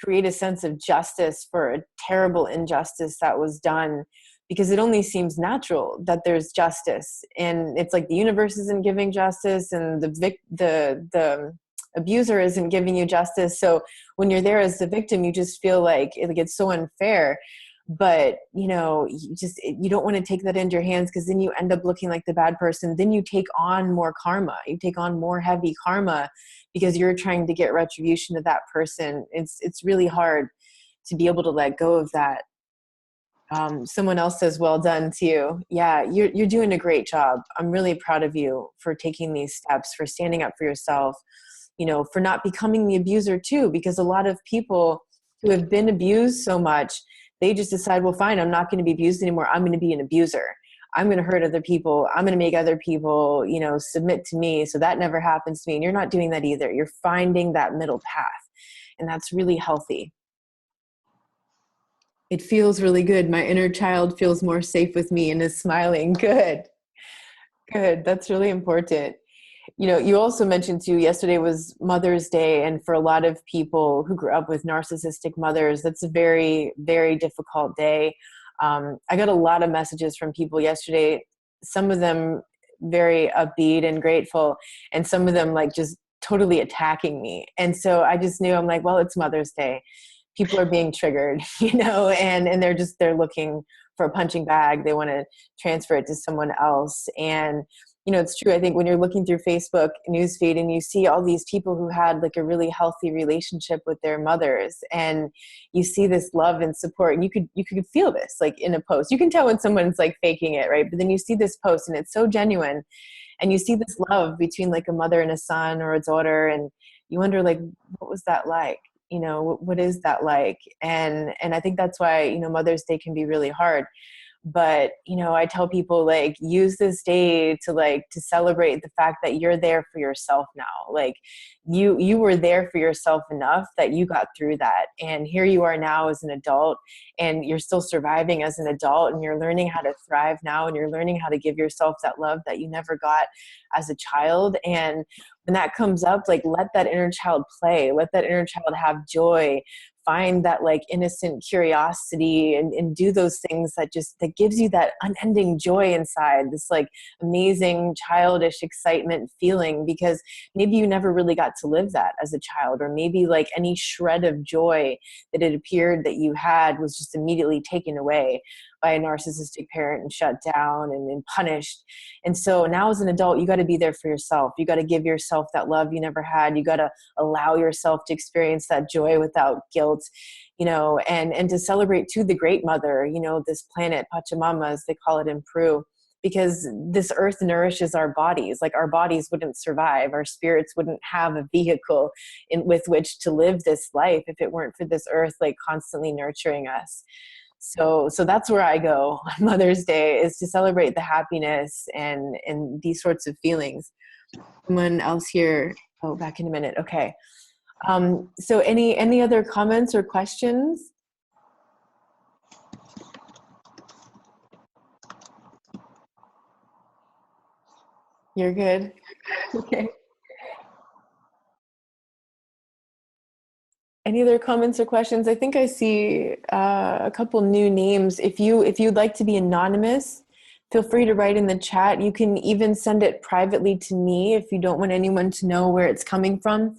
[SPEAKER 2] create a sense of justice for a terrible injustice that was done, because it only seems natural that there's justice. And it's like the universe isn't giving justice, and the abuser isn't giving you justice. So when you're there as the victim, you just feel like it's so unfair. But, you know, you don't want to take that into your hands, because then you end up looking like the bad person. Then you take on more karma. You take on more heavy karma because you're trying to get retribution to that person. It's really hard to be able to let go of that. Someone else says, well done to you. Yeah, you're doing a great job. I'm really proud of you for taking these steps, for standing up for yourself, for not becoming the abuser too, because a lot of people who have been abused so much, they just decide, well, fine, I'm not going to be abused anymore. I'm going to be an abuser. I'm going to hurt other people. I'm going to make other people, submit to me. So that never happens to me. And you're not doing that either. You're finding that middle path. And that's really healthy. It feels really good. My inner child feels more safe with me and is smiling. Good. Good. That's really important. You also mentioned too, yesterday was Mother's Day. And for a lot of people who grew up with narcissistic mothers, that's a very, very difficult day. I got a lot of messages from people yesterday, some of them very upbeat and grateful, and some of them like just totally attacking me. And so I just knew, I'm like, well, it's Mother's Day. People are being triggered, and they're looking for a punching bag. They want to transfer it to someone else. And it's true. I think when you're looking through Facebook newsfeed and you see all these people who had like a really healthy relationship with their mothers, and you see this love and support, and you could feel this like in a post. You can tell when someone's like faking it, right? But then you see this post and it's so genuine, and you see this love between like a mother and a son or a daughter, and you wonder like, what was that like? What is that like? And I think that's why, Mother's Day can be really hard. But, I tell people like, use this day to celebrate the fact that you're there for yourself now. Like you were there for yourself enough that you got through that. And here you are now as an adult, and you're still surviving as an adult, and you're learning how to thrive now, and you're learning how to give yourself that love that you never got as a child. And when that comes up, like, let that inner child play, let that inner child have joy, find that like innocent curiosity, and do those things that gives you that unending joy inside, this like amazing childish excitement feeling, because maybe you never really got to live that as a child, or maybe like any shred of joy that it appeared that you had was just immediately taken away by a narcissistic parent and shut down and punished. And so now as an adult, you got to be there for yourself. You got to give yourself that love you never had. You got to allow yourself to experience that joy without guilt, and to celebrate too the great mother, this planet, Pachamama, as they call it in Peru, because this earth nourishes our bodies. Like our bodies wouldn't survive. Our spirits wouldn't have a vehicle with which to live this life if it weren't for this earth, like constantly nurturing us. So that's where I go on Mother's Day, is to celebrate the happiness and these sorts of feelings. Someone else here. Oh, back in a minute. Okay. So any other comments or questions? You're good. Okay. Any other comments or questions? I think I see a couple new names. If you'd like to be anonymous, feel free to write in the chat. You can even send it privately to me if you don't want anyone to know where it's coming from.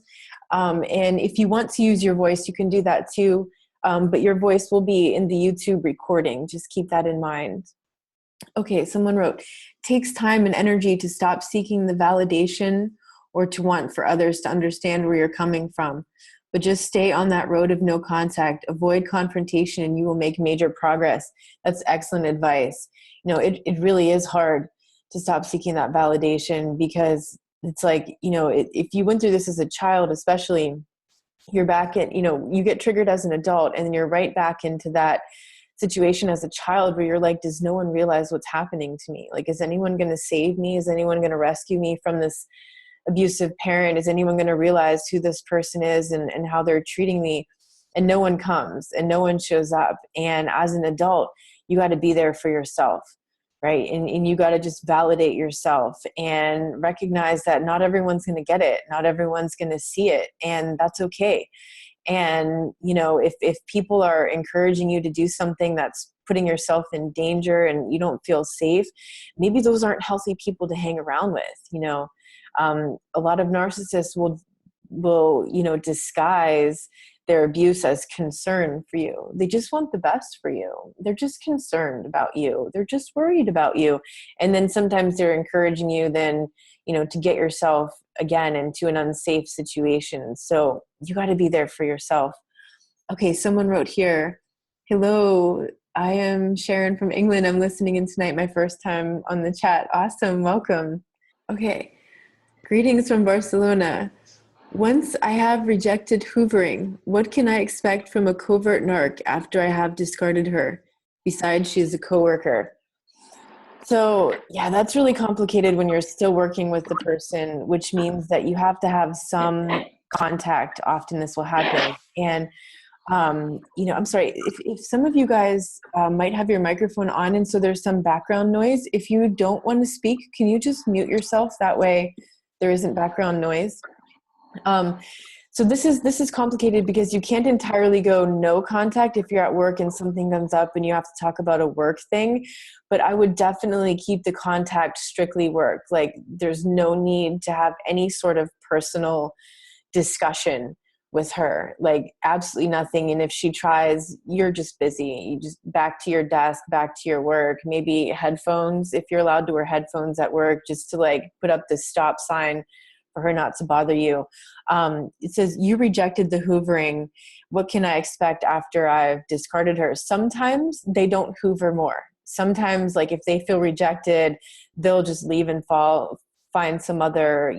[SPEAKER 2] And if you want to use your voice, you can do that too. But your voice will be in the YouTube recording. Just keep that in mind. Okay, someone wrote, takes time and energy to stop seeking the validation or to want for others to understand where you're coming from. But just stay on that road of no contact, avoid confrontation, and you will make major progress. That's excellent advice. It really is hard to stop seeking that validation, because it's like, if you went through this as a child, especially, you're back at, you get triggered as an adult, and then you're right back into that situation as a child where you're like, does no one realize what's happening to me? Like, is anyone going to save me? Is anyone going to rescue me from this abusive parent? Is anyone going to realize who this person is and how they're treating me? And no one comes and no one shows up. And as an adult, you got to be there for yourself, right? And you got to just validate yourself and recognize that not everyone's going to get it. Not everyone's going to see it. And that's okay. And, if people are encouraging you to do something that's putting yourself in danger and you don't feel safe, maybe those aren't healthy people to hang around with. A lot of narcissists will disguise their abuse as concern for you. They just want the best for you. They're just concerned about you. They're just worried about you. And then sometimes they're encouraging you then, to get yourself again into an unsafe situation. So you got to be there for yourself. Okay, someone wrote here, hello, I am Sharon from England. I'm listening in tonight, my first time on the chat. Awesome. Welcome. Okay. Greetings from Barcelona. Once I have rejected hoovering, what can I expect from a covert narc after I have discarded her? Besides, she's a coworker. So yeah, that's really complicated when you're still working with the person, which means that you have to have some contact. Often this will happen. And I'm sorry, if some of you guys might have your microphone on and so there's some background noise, if you don't want to speak, can you just mute yourself? That way there isn't background noise. So this is complicated because you can't entirely go no contact if you're at work and something comes up and you have to talk about a work thing. But I would definitely keep the contact strictly work. Like there's no need to have any sort of personal discussion with her, like absolutely nothing. And if she tries, you're just busy. You just back to your desk, back to your work, maybe headphones, if you're allowed to wear headphones at work, just to like put up the stop sign for her not to bother you. It says, you rejected the hoovering. What can I expect after I've discarded her? Sometimes they don't hoover more. Sometimes, like if they feel rejected, they'll just leave and find some other,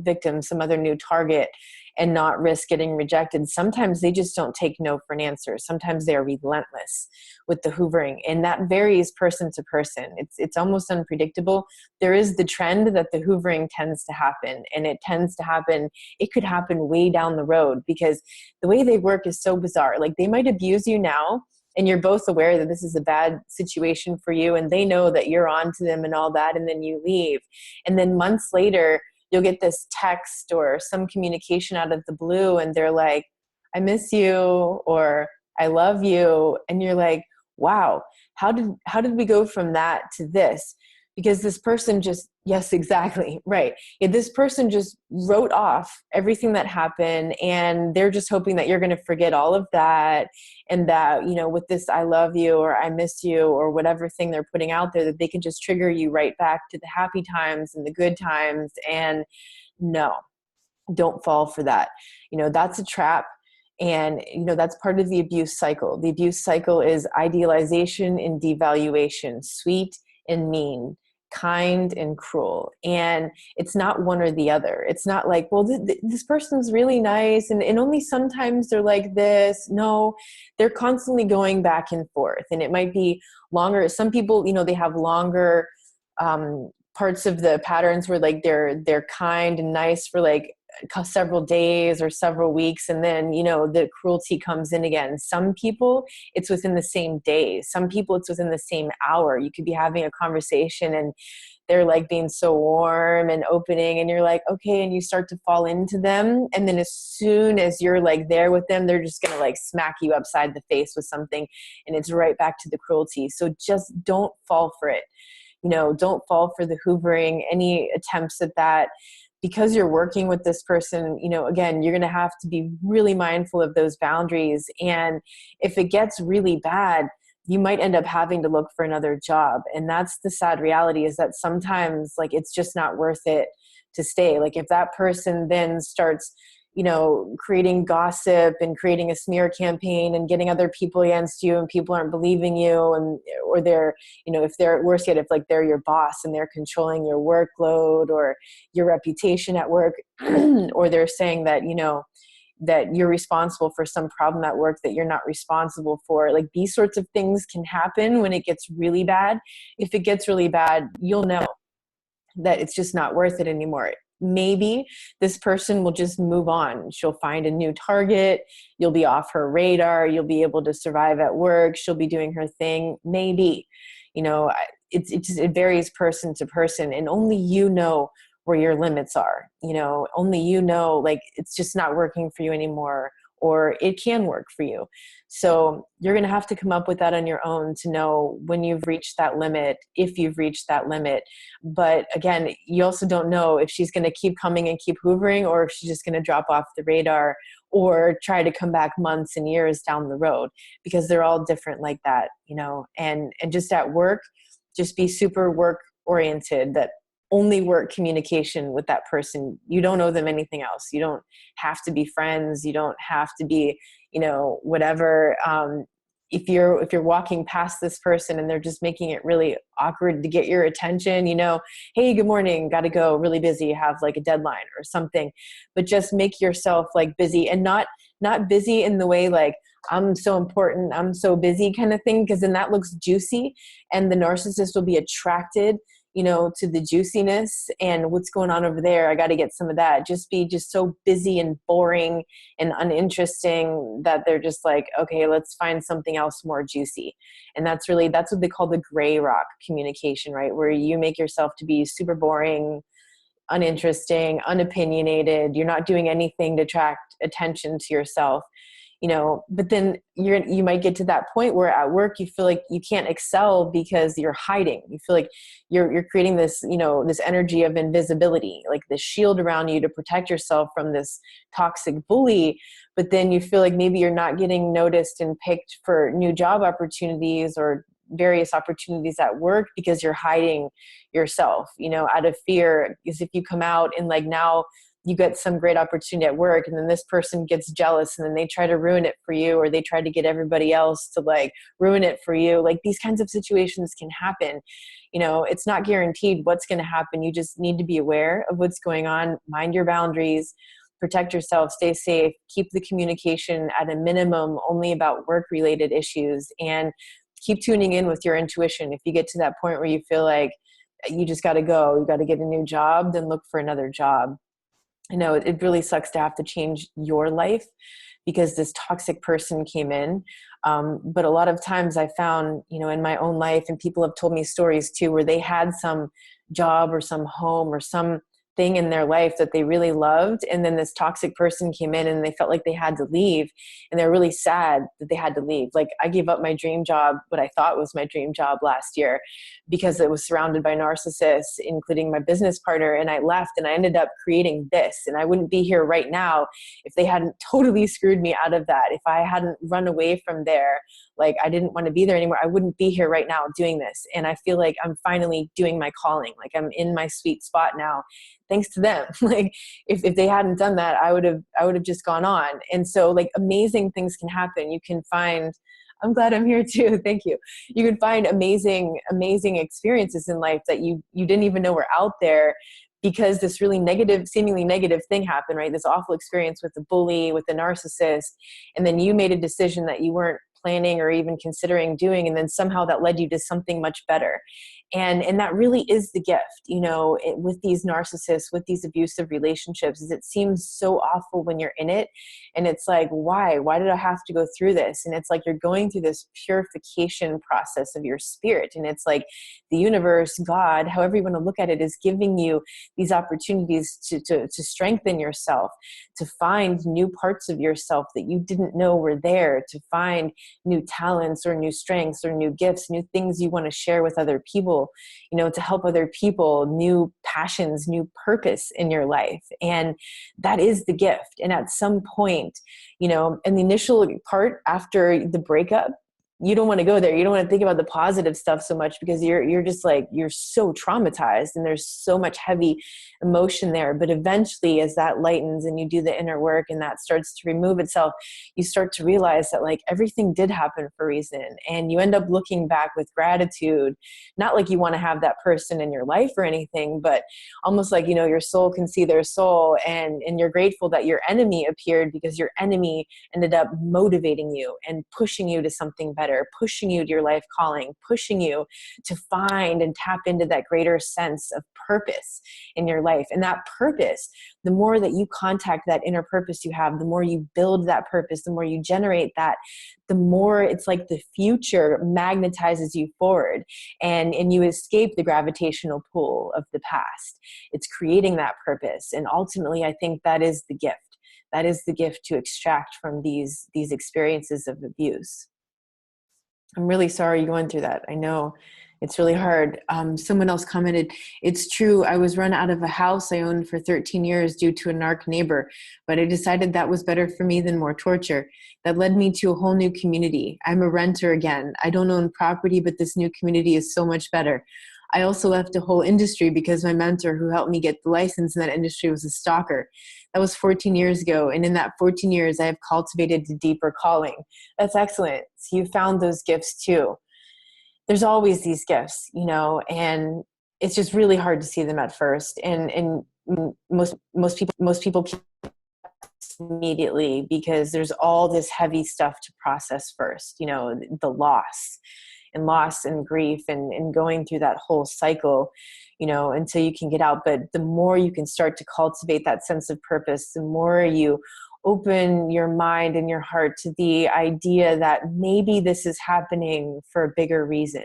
[SPEAKER 2] victim, some other new target, and not risk getting rejected. Sometimes they just don't take no for an answer. Sometimes they're relentless with the hoovering, and that varies person to person. It's almost unpredictable. There is the trend that the hoovering tends to happen, and it could happen way down the road because the way they work is so bizarre. Like they might abuse you now, and you're both aware that this is a bad situation for you, and they know that you're on to them and all that, and then you leave. And then months later, you'll get this text or some communication out of the blue, and they're like, I miss you, or I love you. And you're like, wow, how did we go from that to this? Because this person just, yes, exactly, right. Yeah, this person just wrote off everything that happened, and they're just hoping that you're going to forget all of that, and that, with this I love you or I miss you or whatever thing they're putting out there, that they can just trigger you right back to the happy times and the good times. And no, don't fall for that. That's a trap. And, that's part of the abuse cycle. The abuse cycle is idealization and devaluation, sweet and mean, kind and cruel. And it's not one or the other. It's not like, well, this person's really nice and only sometimes they're like this. No, they're constantly going back and forth, and it might be longer. Some people, they have longer parts of the patterns where like they're kind and nice for like several days or several weeks, and then the cruelty comes in again. Some people it's within the same day. Some people it's within the same hour. You could be having a conversation and they're like being so warm and opening, and you're like, okay, and you start to fall into them, and then as soon as you're like there with them, they're just gonna like smack you upside the face with something, and it's right back to the cruelty. So just don't fall for it. Don't fall for the hoovering, any attempts at that. Because you're working with this person, again, you're going to have to be really mindful of those boundaries. And if it gets really bad, you might end up having to look for another job. And that's the sad reality, is that sometimes like it's just not worth it to stay. Like if that person then starts, creating gossip and creating a smear campaign and getting other people against you, and people aren't believing you, or they're, if they're worse yet, if like they're your boss and they're controlling your workload or your reputation at work, or they're saying that, that you're responsible for some problem at work that you're not responsible for. Like these sorts of things can happen when it gets really bad. If it gets really bad, you'll know that it's just not worth it anymore. Maybe this person will just move on. She'll find a new target. You'll be off her radar. You'll be able to survive at work. She'll be doing her thing. Maybe, it varies person to person, and only where your limits are. Only like it's just not working for you anymore, or it can work for you. So you're going to have to come up with that on your own to know when you've reached that limit, if you've reached that limit. But again, you also don't know if she's going to keep coming and keep hoovering, or if she's just going to drop off the radar or try to come back months and years down the road, because they're all different like that, and just at work, just be super work oriented, that only work communication with that person. You don't owe them anything else. You don't have to be friends. You don't have to be, whatever. if you're walking past this person and they're just making it really awkward to get your attention, you know, hey, good morning, got to go, really busy, have like a deadline or something, but just make yourself like busy, and not busy in the way like, I'm so important, I'm so busy kind of thing, because then that looks juicy and the narcissist will be attracted, you know, to the juiciness and what's going on over there. I got to get some of that. Just be just so busy and boring and uninteresting that they're just like, okay, let's find something else more juicy. And that's what they call the gray rock communication, right? Where you make yourself to be super boring, uninteresting, unopinionated. You're not doing anything to attract attention to yourself. You know, but then you might get to that point where at work you feel like you can't excel because you're hiding. You feel like you're creating this, you know, this energy of invisibility, like this shield around you to protect yourself from this toxic bully. But then you feel like maybe you're not getting noticed and picked for new job opportunities or various opportunities at work because you're hiding yourself, you know, out of fear. Because if you come out and like now you get some great opportunity at work and then this person gets jealous and then they try to ruin it for you, or they try to get everybody else to like ruin it for you. Like these kinds of situations can happen. You know, it's not guaranteed what's going to happen. You just need to be aware of what's going on, mind your boundaries, protect yourself, stay safe, keep the communication at a minimum, only about work-related issues, and keep tuning in with your intuition. If you get to that point where you feel like you just got to go, you got to get a new job, then look for another job. I know it really sucks to have to change your life because this toxic person came in. But a lot of times I found, you know, in my own life, and people have told me stories too, where they had some job or some home or some thing in their life that they really loved. And then this toxic person came in and they felt like they had to leave. And they're really sad that they had to leave. Like I gave up my dream job, what I thought was my dream job last year, because it was surrounded by narcissists, including my business partner. And I left and I ended up creating this. And I wouldn't be here right now if they hadn't totally screwed me out of that. If I hadn't run away from there, like I didn't want to be there anymore, I wouldn't be here right now doing this. And I feel like I'm finally doing my calling. Like I'm in my sweet spot now, thanks to them. Like if they hadn't done that, I would have just gone on. And so like amazing things can happen. You can find, I'm glad I'm here too. Thank you. You can find amazing experiences in life that you didn't even know were out there, because this really negative, seemingly negative thing happened, right? This awful experience with the bully, with the narcissist. And then you made a decision that you weren't planning or even considering doing. And then somehow that led you to something much better. And that really is the gift, you know, with these narcissists, with these abusive relationships, is it seems so awful when you're in it. And it's like, why did I have to go through this? And it's like, you're going through this purification process of your spirit. And it's like the universe, God, however you want to look at it, is giving you these opportunities to strengthen yourself, to find new parts of yourself that you didn't know were there, to find new talents or new strengths or new gifts, new things you want to share with other people, you know, to help other people, new passions, new purpose in your life. And that is the gift. And at some point, you know, in the initial part after the breakup, you don't want to go there. You don't want to think about the positive stuff so much, because you're just like, you're so traumatized and there's so much heavy emotion there. But eventually, as that lightens and you do the inner work and that starts to remove itself, you start to realize that like everything did happen for a reason. And you end up looking back with gratitude, not like you want to have that person in your life or anything, but almost like, you know, your soul can see their soul, and you're grateful that your enemy appeared, because your enemy ended up motivating you and pushing you to something better, pushing you to your life calling, pushing you to find and tap into that greater sense of purpose in your life. And that purpose, the more that you contact that inner purpose you have, the more you build that purpose, the more you generate that, the more it's like the future magnetizes you forward, and you escape the gravitational pull of the past. It's creating that purpose. And ultimately, I think that is the gift. That is the gift to extract from these experiences of abuse. I'm really sorry you're going through that. I know it's really hard. Someone else commented, it's true. I was run out of a house I owned for 13 years due to a narc neighbor, but I decided that was better for me than more torture. That led me to a whole new community. I'm a renter again. I don't own property, but this new community is so much better. I also left a whole industry because my mentor who helped me get the license in that industry was a stalker. That was 14 years ago. And in that 14 years, I have cultivated a deeper calling. That's excellent. So you found those gifts too. There's always these gifts, you know, and it's just really hard to see them at first. And most people immediately because there's all this heavy stuff to process first, you know, the loss and grief and going through that whole cycle, you know, until you can get out. But the more you can start to cultivate that sense of purpose, the more you open your mind and your heart to the idea that maybe this is happening for a bigger reason.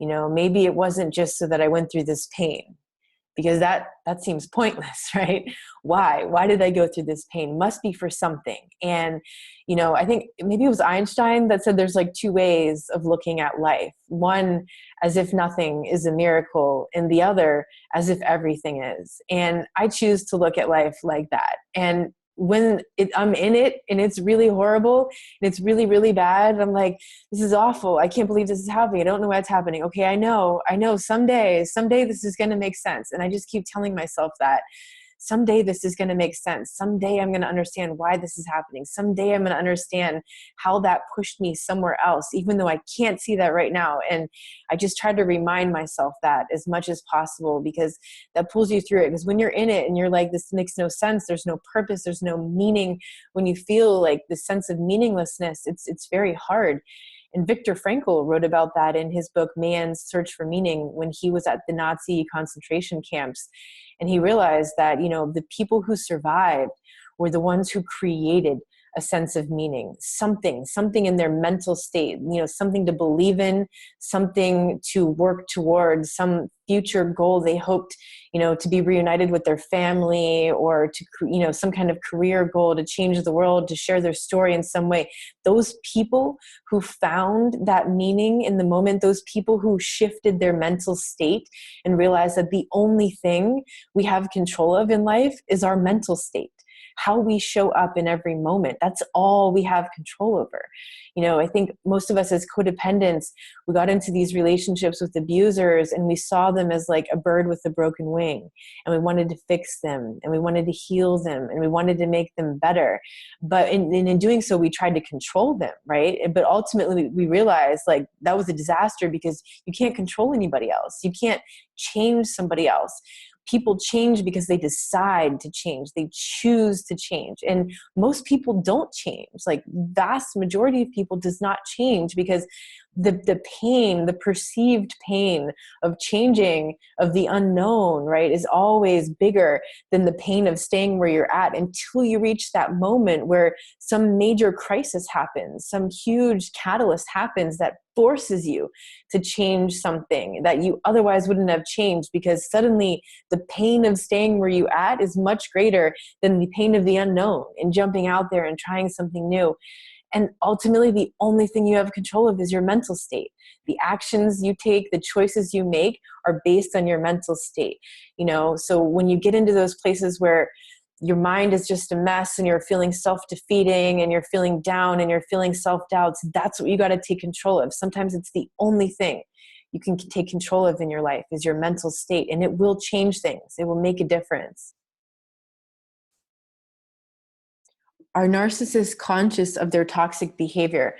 [SPEAKER 2] You know, maybe it wasn't just so that I went through this pain, because that seems pointless, right? Why did I go through this pain? Must be for something. And, you know, I think maybe it was Einstein that said there's like two ways of looking at life. One, as if nothing is a miracle, and the other, as if everything is. And I choose to look at life like that. And when I'm in it and it's really horrible and it's really, really bad, I'm like, this is awful. I can't believe this is happening. I don't know why it's happening. Okay, I know someday this is going to make sense. And I just keep telling myself that someday this is going to make sense. Someday I'm going to understand why this is happening. Someday I'm going to understand how that pushed me somewhere else, even though I can't see that right now. And I just try to remind myself that as much as possible, because that pulls you through it. Because when you're in it and you're like, this makes no sense, there's no purpose, there's no meaning. When you feel like the sense of meaninglessness, it's very hard. And Viktor Frankl wrote about that in his book, Man's Search for Meaning, when he was at the Nazi concentration camps. And he realized that, you know, the people who survived were the ones who created a sense of meaning, something in their mental state, you know, something to believe in, something to work towards, some future goal they hoped, you know, to be reunited with their family, or to, you know, some kind of career goal to change the world, to share their story in some way. Those people who found that meaning in the moment, those people who shifted their mental state and realized that the only thing we have control of in life is our mental state. How we show up in every moment. That's all we have control over. You know, I think most of us as codependents, we got into these relationships with abusers and we saw them as like a bird with a broken wing, and we wanted to fix them and we wanted to heal them and we wanted to make them better. But in doing so, we tried to control them, right? But ultimately we realized like that was a disaster, because you can't control anybody else. You can't change somebody else. People change because they decide to change. They choose to change. And most people don't change. Like vast majority of people does not change because the pain, the perceived pain of changing, of the unknown, right, is always bigger than the pain of staying where you're at, until you reach that moment where some major crisis happens, some huge catalyst happens that forces you to change something that you otherwise wouldn't have changed, because suddenly the pain of staying where you at is much greater than the pain of the unknown and jumping out there and trying something new. And ultimately, the only thing you have control of is your mental state. The actions you take, the choices you make are based on your mental state. You know, so when you get into those places where your mind is just a mess and you're feeling self-defeating and you're feeling down and you're feeling self-doubts, that's what you got to take control of. Sometimes it's the only thing you can take control of in your life is your mental state, and it will change things. It will make a difference. Are narcissists conscious of their toxic behavior?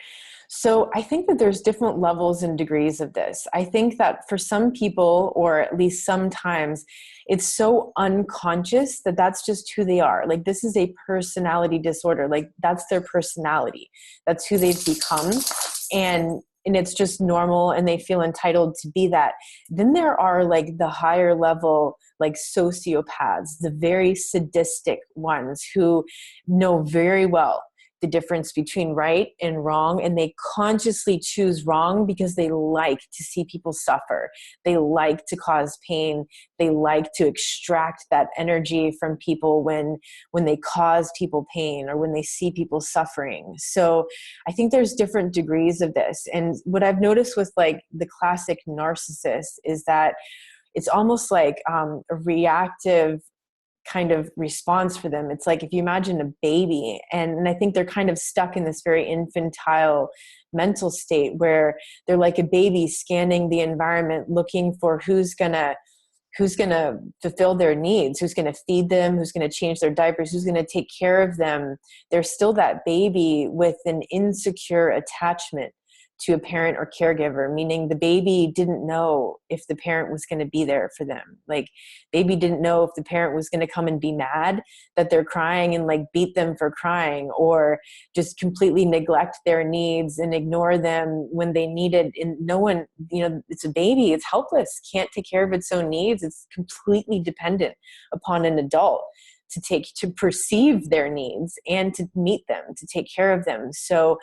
[SPEAKER 2] So I think that there's different levels and degrees of this. I think that for some people, or at least sometimes, it's so unconscious that that's just who they are. Like this is a personality disorder. Like that's their personality. That's who they've become. And it's just normal and they feel entitled to be that. Then there are like the higher level, like sociopaths, the very sadistic ones who know very well the difference between right and wrong, and they consciously choose wrong because they like to see people suffer. They like to cause pain. They like to extract that energy from people when they cause people pain or when they see people suffering. So I think there's different degrees of this. And what I've noticed with like the classic narcissist is that it's almost like a reactive kind of response for them. It's like if you imagine a baby, and I think they're kind of stuck in this very infantile mental state where they're like a baby scanning the environment, looking for who's gonna fulfill their needs, who's gonna feed them, who's gonna change their diapers, who's gonna take care of them. They're still that baby with an insecure attachment to a parent or caregiver, meaning the baby didn't know if the parent was going to be there for them. Like, baby didn't know if the parent was going to come and be mad that they're crying and like beat them for crying, or just completely neglect their needs and ignore them when they needed. And no one, it's a baby, it's helpless, can't take care of its own needs. It's completely dependent upon an adult to perceive their needs and to meet them, to take care of them. So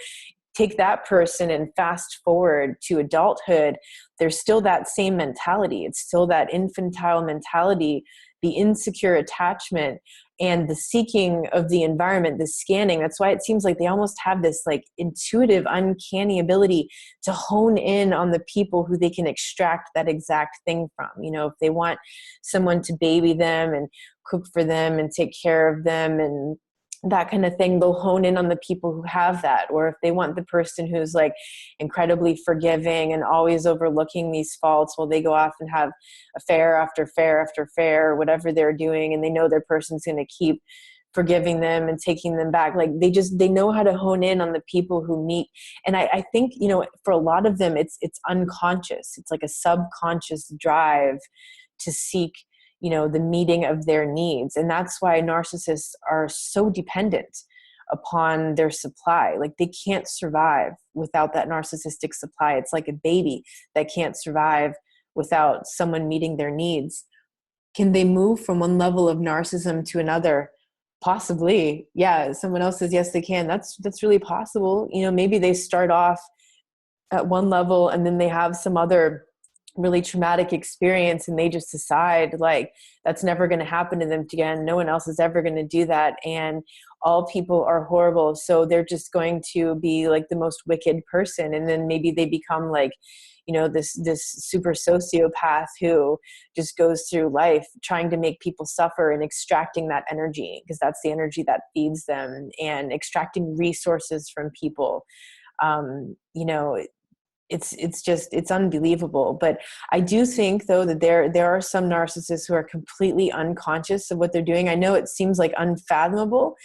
[SPEAKER 2] take that person and fast forward to adulthood, there's still that same mentality. It's still that infantile mentality, the insecure attachment and the seeking of the environment, the scanning. That's why it seems like they almost have this like intuitive, uncanny ability to hone in on the people who they can extract that exact thing from. If they want someone to baby them and cook for them and take care of them and that kind of thing, they'll hone in on the people who have that. Or if they want the person who's like incredibly forgiving and always overlooking these faults, well, they go off and have affair after affair after affair, whatever they're doing, and they know their person's going to keep forgiving them and taking them back. Like they know how to hone in on the people who meet. And I think, for a lot of them, it's unconscious. It's like a subconscious drive to seek the meeting of their needs. And that's why narcissists are so dependent upon their supply. Like, they can't survive without that narcissistic supply. It's like a baby that can't survive without someone meeting their needs. Can they move from one level of narcissism to another? Possibly. Yeah. Someone else says, yes, they can. That's really possible. Maybe they start off at one level and then they have some other really traumatic experience and they just decide like that's never going to happen to them again. No one else is ever going to do that. And all people are horrible. So they're just going to be like the most wicked person. And then maybe they become like, this super sociopath who just goes through life trying to make people suffer and extracting that energy, because that's the energy that feeds them, and extracting resources from people. It's unbelievable. But I do think though that there are some narcissists who are completely unconscious of what they're doing. I know it seems like unfathomable,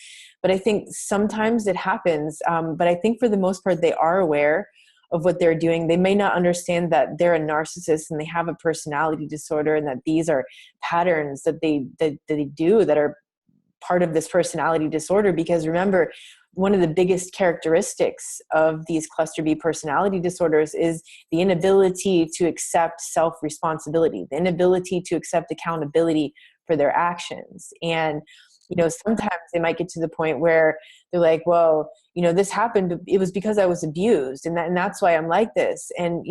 [SPEAKER 2] but I think sometimes it happens. But I think for the most part, they are aware of what they're doing. They may not understand that they're a narcissist and they have a personality disorder, and that these are patterns that they do that are part of this personality disorder. Because remember, one of the biggest characteristics of these cluster B personality disorders is the inability to accept self-responsibility, the inability to accept accountability for their actions. And sometimes they might get to the point where they're like, well, this happened, it was because I was abused, and that's why I'm like this. And,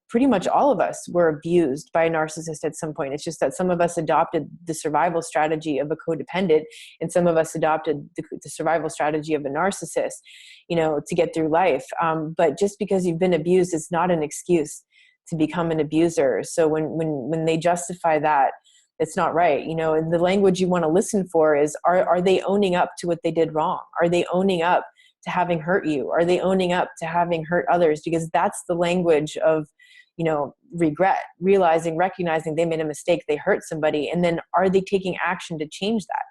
[SPEAKER 2] pretty much all of us were abused by a narcissist at some point. It's just that some of us adopted the survival strategy of a codependent, and some of us adopted the survival strategy of a narcissist, to get through life. But just because you've been abused is not an excuse to become an abuser. So when they justify that, it's not right. And the language you want to listen for is, are they owning up to what they did wrong? Are they owning up to having hurt you? Are they owning up to having hurt others? Because that's the language of, regret, recognizing they made a mistake, they hurt somebody. And then are they taking action to change that?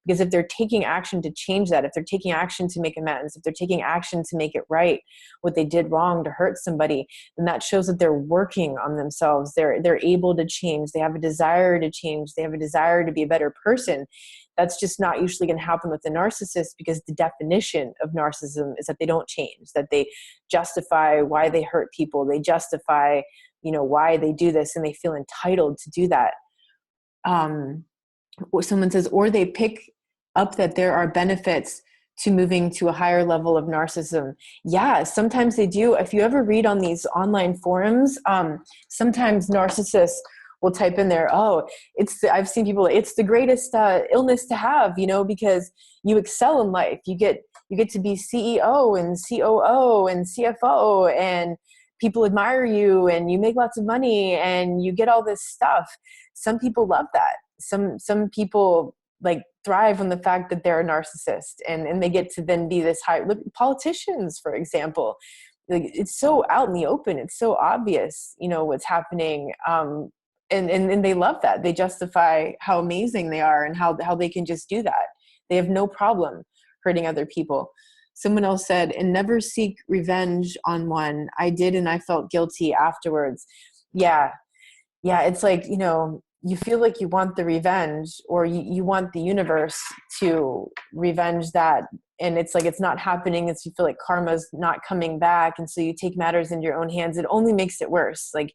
[SPEAKER 2] Because if they're taking action to change that, if they're taking action to make amends, if they're taking action to make it right, what they did wrong to hurt somebody, then that shows that they're working on themselves. They're able to change. They have a desire to change. They have a desire to be a better person. That's just not usually going to happen with the narcissist, because the definition of narcissism is that they don't change, that they justify why they hurt people. They justify, why they do this, and they feel entitled to do that. Or someone says, or they pick up that there are benefits to moving to a higher level of narcissism. Yeah, sometimes they do. If you ever read on these online forums, sometimes narcissists will type in there, I've seen people, it's the greatest illness to have, because you excel in life. You get to be CEO and COO and CFO, and people admire you, and you make lots of money, and you get all this stuff. Some people love that. Some people like thrive on the fact that they're a narcissist, and they get to then be this high. Look, politicians, for example, like it's so out in the open. It's so obvious, you know, what's happening. And they love that. They justify how amazing they are and how they can just do that. They have no problem hurting other people. Someone else said, and never seek revenge on one. I did, and I felt guilty afterwards. Yeah. It's like, you know, you feel like you want the revenge, or you want the universe to revenge that. And it's like, it's not happening. It's, you feel like karma's not coming back. And so you take matters into your own hands. It only makes it worse. Like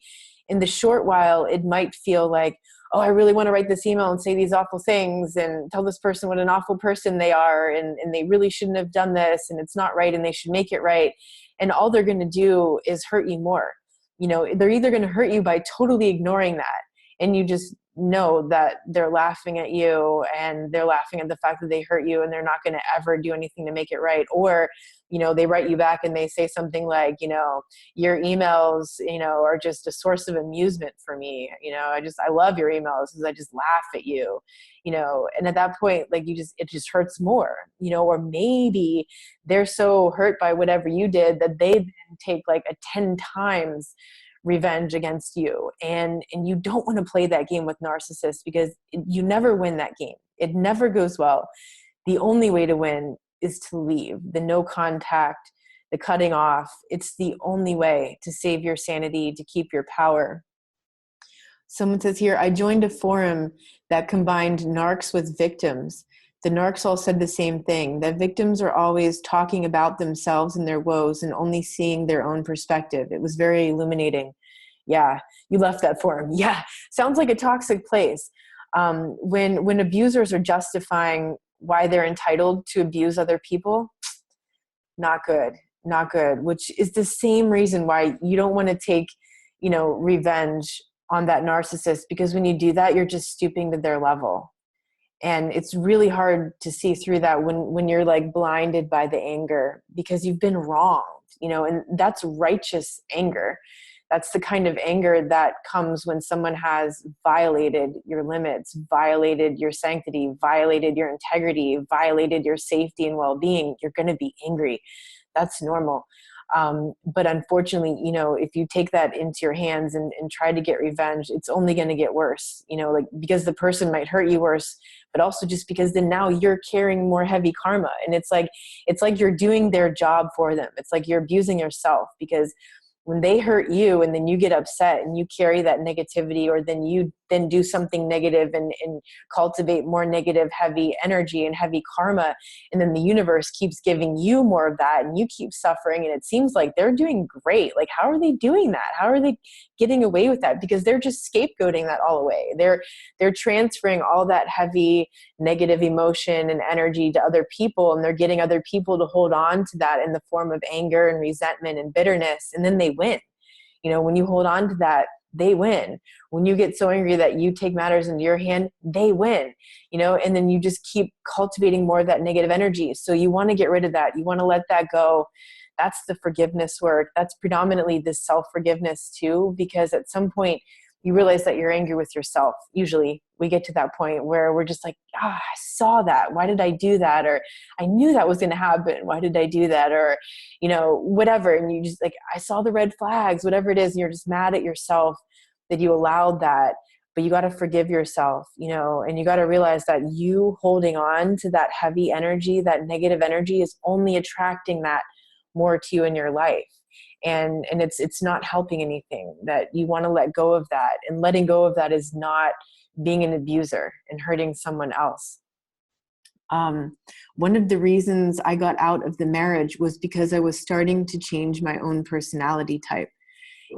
[SPEAKER 2] in the short while, it might feel like, oh, I really want to write this email and say these awful things and tell this person what an awful person they are. And they really shouldn't have done this, and it's not right, and they should make it right. And all they're going to do is hurt you more. You know, they're either going to hurt you by totally ignoring that, and you just know that they're laughing at you, and they're laughing at the fact that they hurt you, and they're not going to ever do anything to make it right. Or, you know, they write you back and they say something like, you know, your emails, you know, are just a source of amusement for me. You know, I love your emails because I just laugh at you, you know. And at that point, like it just hurts more, you know. Or maybe they're so hurt by whatever you did that they then take like a 10 times revenge against you. And you don't want to play that game with narcissists, because you never win that game. It never goes well. The only way to win is to leave. The no contact, the cutting off. It's the only way to save your sanity, to keep your power. Someone says here, I joined a forum that combined narcs with victims. The narcs all said the same thing, that victims are always talking about themselves and their woes and only seeing their own perspective. It was very illuminating. Yeah, you left that forum. Yeah, sounds like a toxic place. When abusers are justifying why they're entitled to abuse other people, not good, which is the same reason why you don't want to take, you know, revenge on that narcissist, because when you do that, you're just stooping to their level. And it's really hard to see through that when you're like blinded by the anger because you've been wronged, you know, and that's righteous anger. That's the kind of anger that comes when someone has violated your limits, violated your sanctity, violated your integrity, violated your safety and well-being. You're going to be angry. That's normal. But unfortunately, you know, if you take that into your hands and try to get revenge, it's only going to get worse, you know, like because the person might hurt you worse, but also just because then now you're carrying more heavy karma. And it's like you're doing their job for them. It's like you're abusing yourself, because when they hurt you and then you get upset and you carry that negativity, or then you then do something negative and cultivate more negative, heavy energy and heavy karma. And then the universe keeps giving you more of that and you keep suffering. And it seems like they're doing great. Like, how are they doing that? How are they getting away with that? Because they're just scapegoating that all away. They're transferring all that heavy negative emotion and energy to other people. And they're getting other people to hold on to that in the form of anger and resentment and bitterness. And then they win. You know, when you hold on to that, they win. When you get so angry that you take matters into your hand, they win, you know, and then you just keep cultivating more of that negative energy. So you want to get rid of that. You want to let that go. That's the forgiveness work. That's predominantly this self-forgiveness too, because at some point you realize that you're angry with yourself. Usually we get to that point where we're just like, I saw that. Why did I do that? Or I knew that was going to happen. Why did I do that? Or, you know, whatever. And you just like, I saw the red flags, whatever it is. And you're just mad at yourself that you allowed that. But you got to forgive yourself, you know, and you got to realize that you holding on to that heavy energy, that negative energy, is only attracting that more to you in your life. And it's not helping anything. That you want to let go of that, and letting go of that is not being an abuser and hurting someone else. One of the reasons I got out of the marriage was because I was starting to change my own personality type.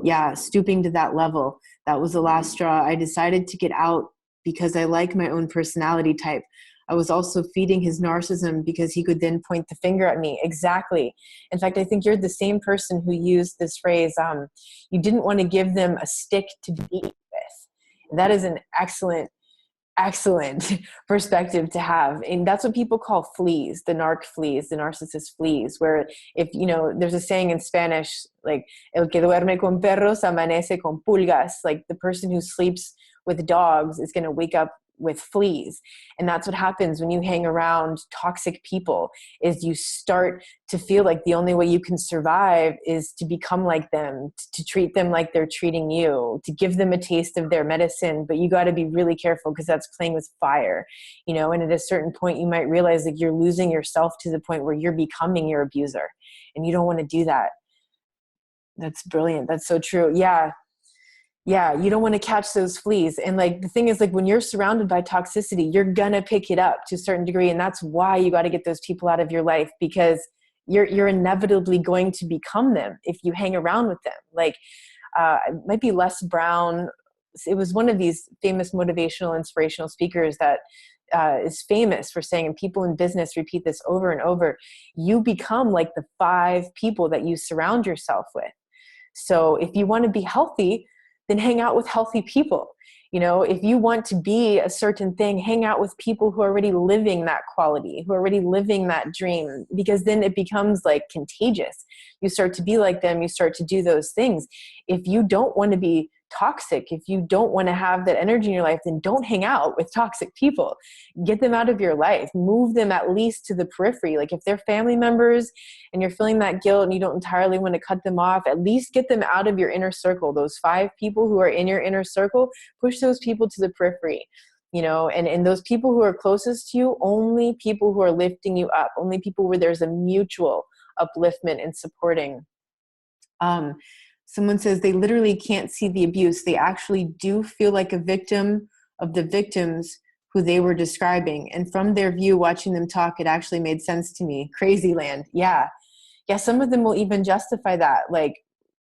[SPEAKER 2] Yeah, stooping to that level. That was the last straw. I decided to get out because I like my own personality type. I was also feeding his narcissism because he could then point the finger at me. Exactly. In fact, I think you're the same person who used this phrase, you didn't want to give them a stick to beat with. That is an excellent perspective to have. And that's what people call fleas, the narc fleas, the narcissist fleas, where if, you know, there's a saying in Spanish, like, el que duerme con perros amanece con pulgas, like the person who sleeps with dogs is going to wake up with fleas. And that's what happens when you hang around toxic people, is you start to feel like the only way you can survive is to become like them, to treat them like they're treating you, to give them a taste of their medicine. But you got to be really careful, because that's playing with fire, you know, and at a certain point you might realize that you're losing yourself to the point where you're becoming your abuser, and you don't want to do that. That's brilliant. That's so true. Yeah. Yeah, you don't want to catch those fleas. And like, the thing is, like, when you're surrounded by toxicity, you're going to pick it up to a certain degree. And that's why you got to get those people out of your life, because you're inevitably going to become them if you hang around with them. Like, it might be Les Brown. It was one of these famous motivational, inspirational speakers that is famous for saying, and people in business repeat this over and over, you become like the 5 people that you surround yourself with. So if you want to be healthy, then hang out with healthy people. You know, if you want to be a certain thing, hang out with people who are already living that quality, who are already living that dream, because then it becomes like contagious. You start to be like them. You start to do those things. If you don't want to be toxic, if you don't want to have that energy in your life, then don't hang out with toxic people. Get them out of your life. Move them at least to the periphery. Like, if they're family members and you're feeling that guilt and you don't entirely want to cut them off, at least get them out of your inner circle. Those 5 people who are in your inner circle, push those people to the periphery. You know, and those people who are closest to you, only people who are lifting you up, only people where there's a mutual upliftment and supporting. Someone says they literally can't see the abuse. They actually do feel like a victim of the victims who they were describing. And from their view, watching them talk, it actually made sense to me. Crazy land. Yeah. Yeah. Some of them will even justify that. Like,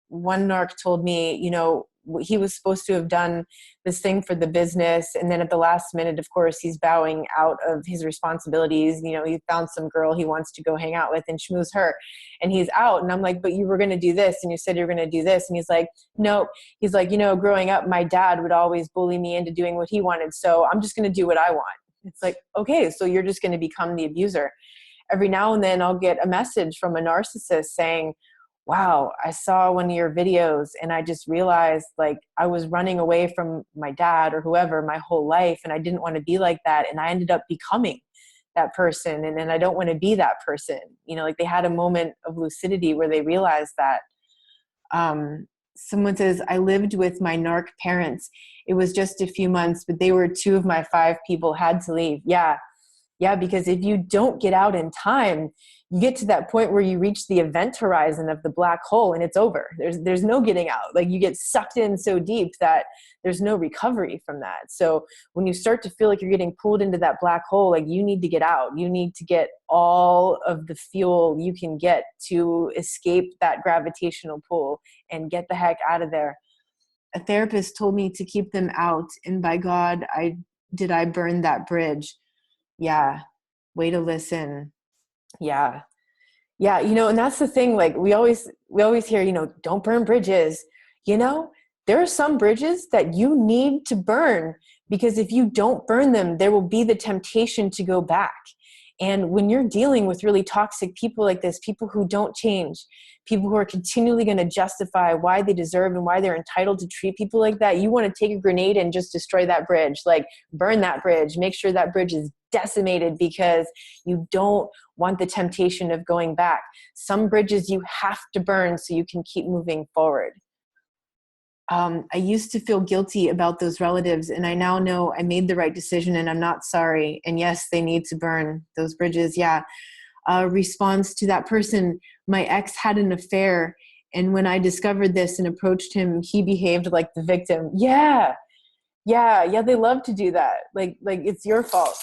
[SPEAKER 2] one narc told me, you know, he was supposed to have done this thing for the business. And then at the last minute, of course, he's bowing out of his responsibilities. You know, he found some girl he wants to go hang out with and schmooze her. And he's out. And I'm like, but you were going to do this. And you said you were going to do this. And he's like, no. He's like, you know, growing up, my dad would always bully me into doing what he wanted. So I'm just going to do what I want. It's like, okay, so you're just going to become the abuser. Every now and then I'll get a message from a narcissist saying, wow, I saw one of your videos and I just realized, like, I was running away from my dad or whoever my whole life, and I didn't want to be like that. And I ended up becoming that person. And then I don't want to be that person. You know, like, they had a moment of lucidity where they realized that. Someone says, I lived with my narc parents. It was just a few months, but they were 2 of my 5 people had to leave. Yeah. Yeah, because if you don't get out in time, you get to that point where you reach the event horizon of the black hole and it's over. There's no getting out. Like, you get sucked in so deep that there's no recovery from that. So when you start to feel like you're getting pulled into that black hole, like, you need to get out. You need to get all of the fuel you can get to escape that gravitational pull and get the heck out of there. A therapist told me to keep them out, and by God, I burn that bridge. Yeah. Way to listen. Yeah. Yeah. You know, and that's the thing. Like, we always hear, you know, don't burn bridges. You know, there are some bridges that you need to burn, because if you don't burn them, there will be the temptation to go back. And when you're dealing with really toxic people like this, people who don't change, people who are continually going to justify why they deserve and why they're entitled to treat people like that, you want to take a grenade and just destroy that bridge. Like, burn that bridge. Make sure that bridge is decimated, because you don't want the temptation of going back. Some bridges you have to burn so you can keep moving forward. I used to feel guilty about those relatives, and I now know I made the right decision and I'm not sorry. And yes, they need to burn those bridges. Yeah. Response to that person, my ex had an affair, and when I discovered this and approached him, he behaved like the victim. Yeah. They love to do that. Like it's your fault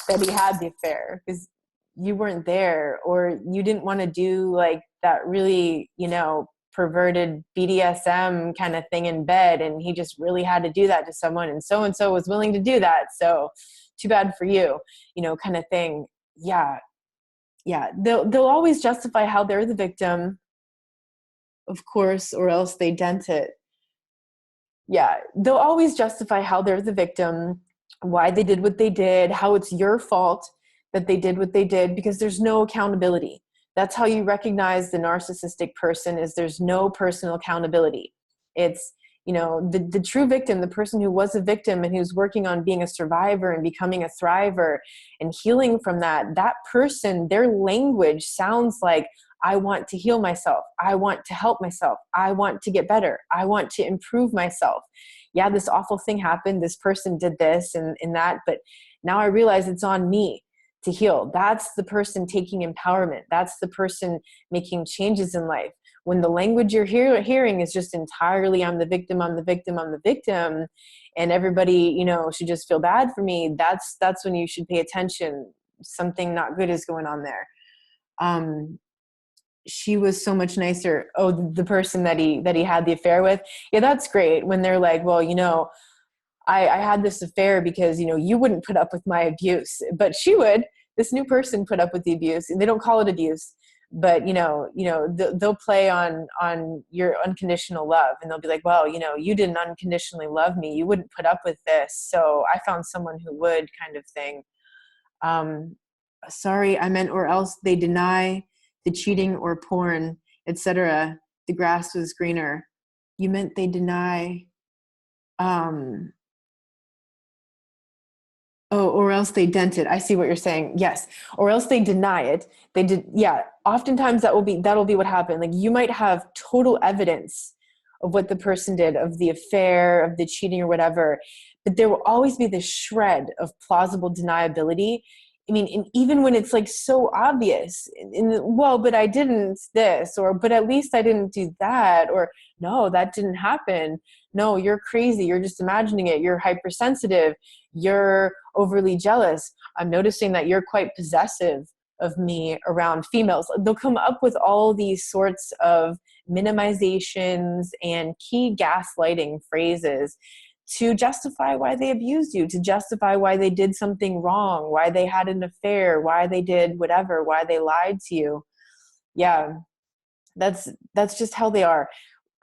[SPEAKER 2] that he had the affair because you weren't there, or you didn't want to do like that really, you know, perverted BDSM kind of thing in bed, and he just really had to do that to someone, and so was willing to do that, so too bad for you, you know, kind of thing. Yeah. They'll always justify how they're the victim, of course, or else they dent it. Yeah, they'll always justify how they're the victim, why they did what they did, how it's your fault that they did what they did, because there's no accountability. That's how you recognize the narcissistic person, is there's no personal accountability. It's the true victim, the person who was a victim and who's working on being a survivor and becoming a thriver and healing from that person, their language sounds like, I want to heal myself. I want to help myself. I want to get better. I want to improve myself. Yeah, this awful thing happened. This person did this and that, but now I realize it's on me to heal. That's the person taking empowerment. That's the person making changes in life. When the language you're hearing is just entirely, I'm the victim, I'm the victim, I'm the victim, and everybody, should just feel bad for me, that's when you should pay attention. Something not good is going on there. She was so much nicer. Oh, the person that he had the affair with. Yeah, that's great. When they're like, well, I had this affair because, you wouldn't put up with my abuse, but she would. This new person put up with the abuse, and they don't call it abuse, but they'll play on your unconditional love, and they'll be like, well, you didn't unconditionally love me. You wouldn't put up with this. So I found someone who would, kind of thing. Sorry, I meant, or else they deny the cheating or porn, etc. The grass was greener. You meant they deny, or else they dent it. I see what you're saying. Yes. Or else they deny it. They did. Yeah. Oftentimes that'll be what happened. Like, you might have total evidence of what the person did, of the affair, of the cheating or whatever, but there will always be this shred of plausible deniability. I mean, and even when it's like so obvious, well, but I didn't this, or, but at least I didn't do that, or no, that didn't happen. No, you're crazy. You're just imagining it. You're hypersensitive. You're overly jealous. I'm noticing that you're quite possessive of me around females. They'll come up with all these sorts of minimizations and key gaslighting phrases to justify why they abused you, to justify why they did something wrong, why they had an affair, why they did whatever, why they lied to you. Yeah, that's just how they are.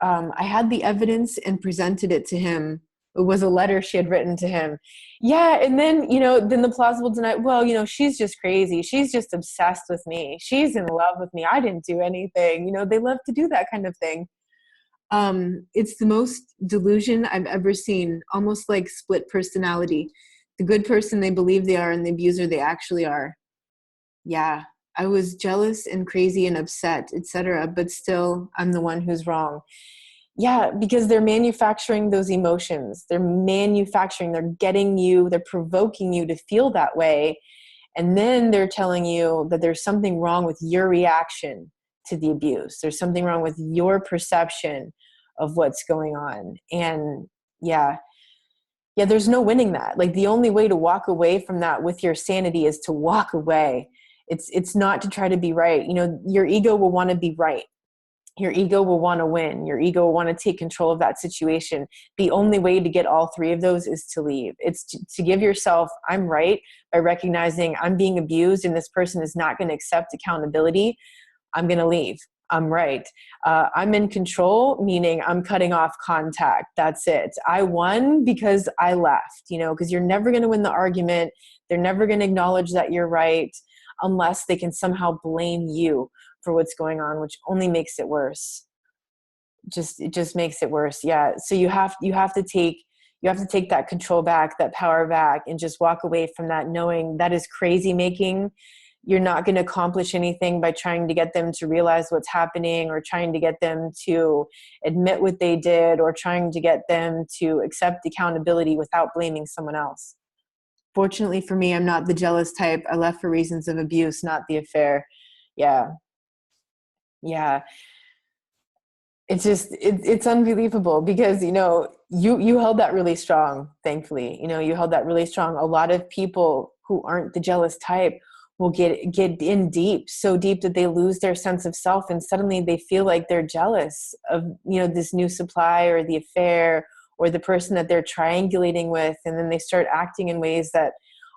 [SPEAKER 2] I had the evidence and presented it to him. It was a letter she had written to him. Yeah, and then, then the plausible deny, well, she's just crazy. She's just obsessed with me. She's in love with me. I didn't do anything. They love to do that kind of thing. It's the most delusion I've ever seen, almost like split personality. The good person they believe they are and the abuser they actually are. Yeah, I was jealous and crazy and upset, etc., but still I'm the one who's wrong. Yeah, because they're manufacturing those emotions. They're getting you, they're provoking you to feel that way. And then they're telling you that there's something wrong with your reaction to the abuse. There's something wrong with your perception of what's going on. And yeah, there's no winning that. Like, the only way to walk away from that with your sanity is to walk away. It's not to try to be right. Your ego will want to be right. Your ego will want to win. Your ego will want to take control of that situation. The only way to get all three of those is to leave. It's to give yourself, I'm right, by recognizing I'm being abused and this person is not going to accept accountability. I'm going to leave. I'm right. I'm in control, meaning I'm cutting off contact. That's it. I won because I left, because you're never going to win the argument. They're never going to acknowledge that you're right unless they can somehow blame you for what's going on, which only makes it worse. It just makes it worse. Yeah. So you have to take that control back, that power back, and just walk away from that, knowing that is crazy making. You're not going to accomplish anything by trying to get them to realize what's happening, or trying to get them to admit what they did, or trying to get them to accept accountability without blaming someone else. Fortunately for me, I'm not the jealous type. I left for reasons of abuse, not the affair. Yeah. It's unbelievable because, you held that really strong, thankfully. You held that really strong. A lot of people who aren't the jealous type will get in deep, so deep that they lose their sense of self, and suddenly they feel like they're jealous of, this new supply or the affair or the person that they're triangulating with. And then they start acting in ways that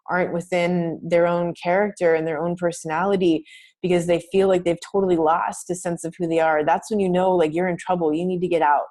[SPEAKER 2] aren't within their own character and their own personality, because they feel like they've totally lost a sense of who they are. That's when like you're in trouble. You need to get out.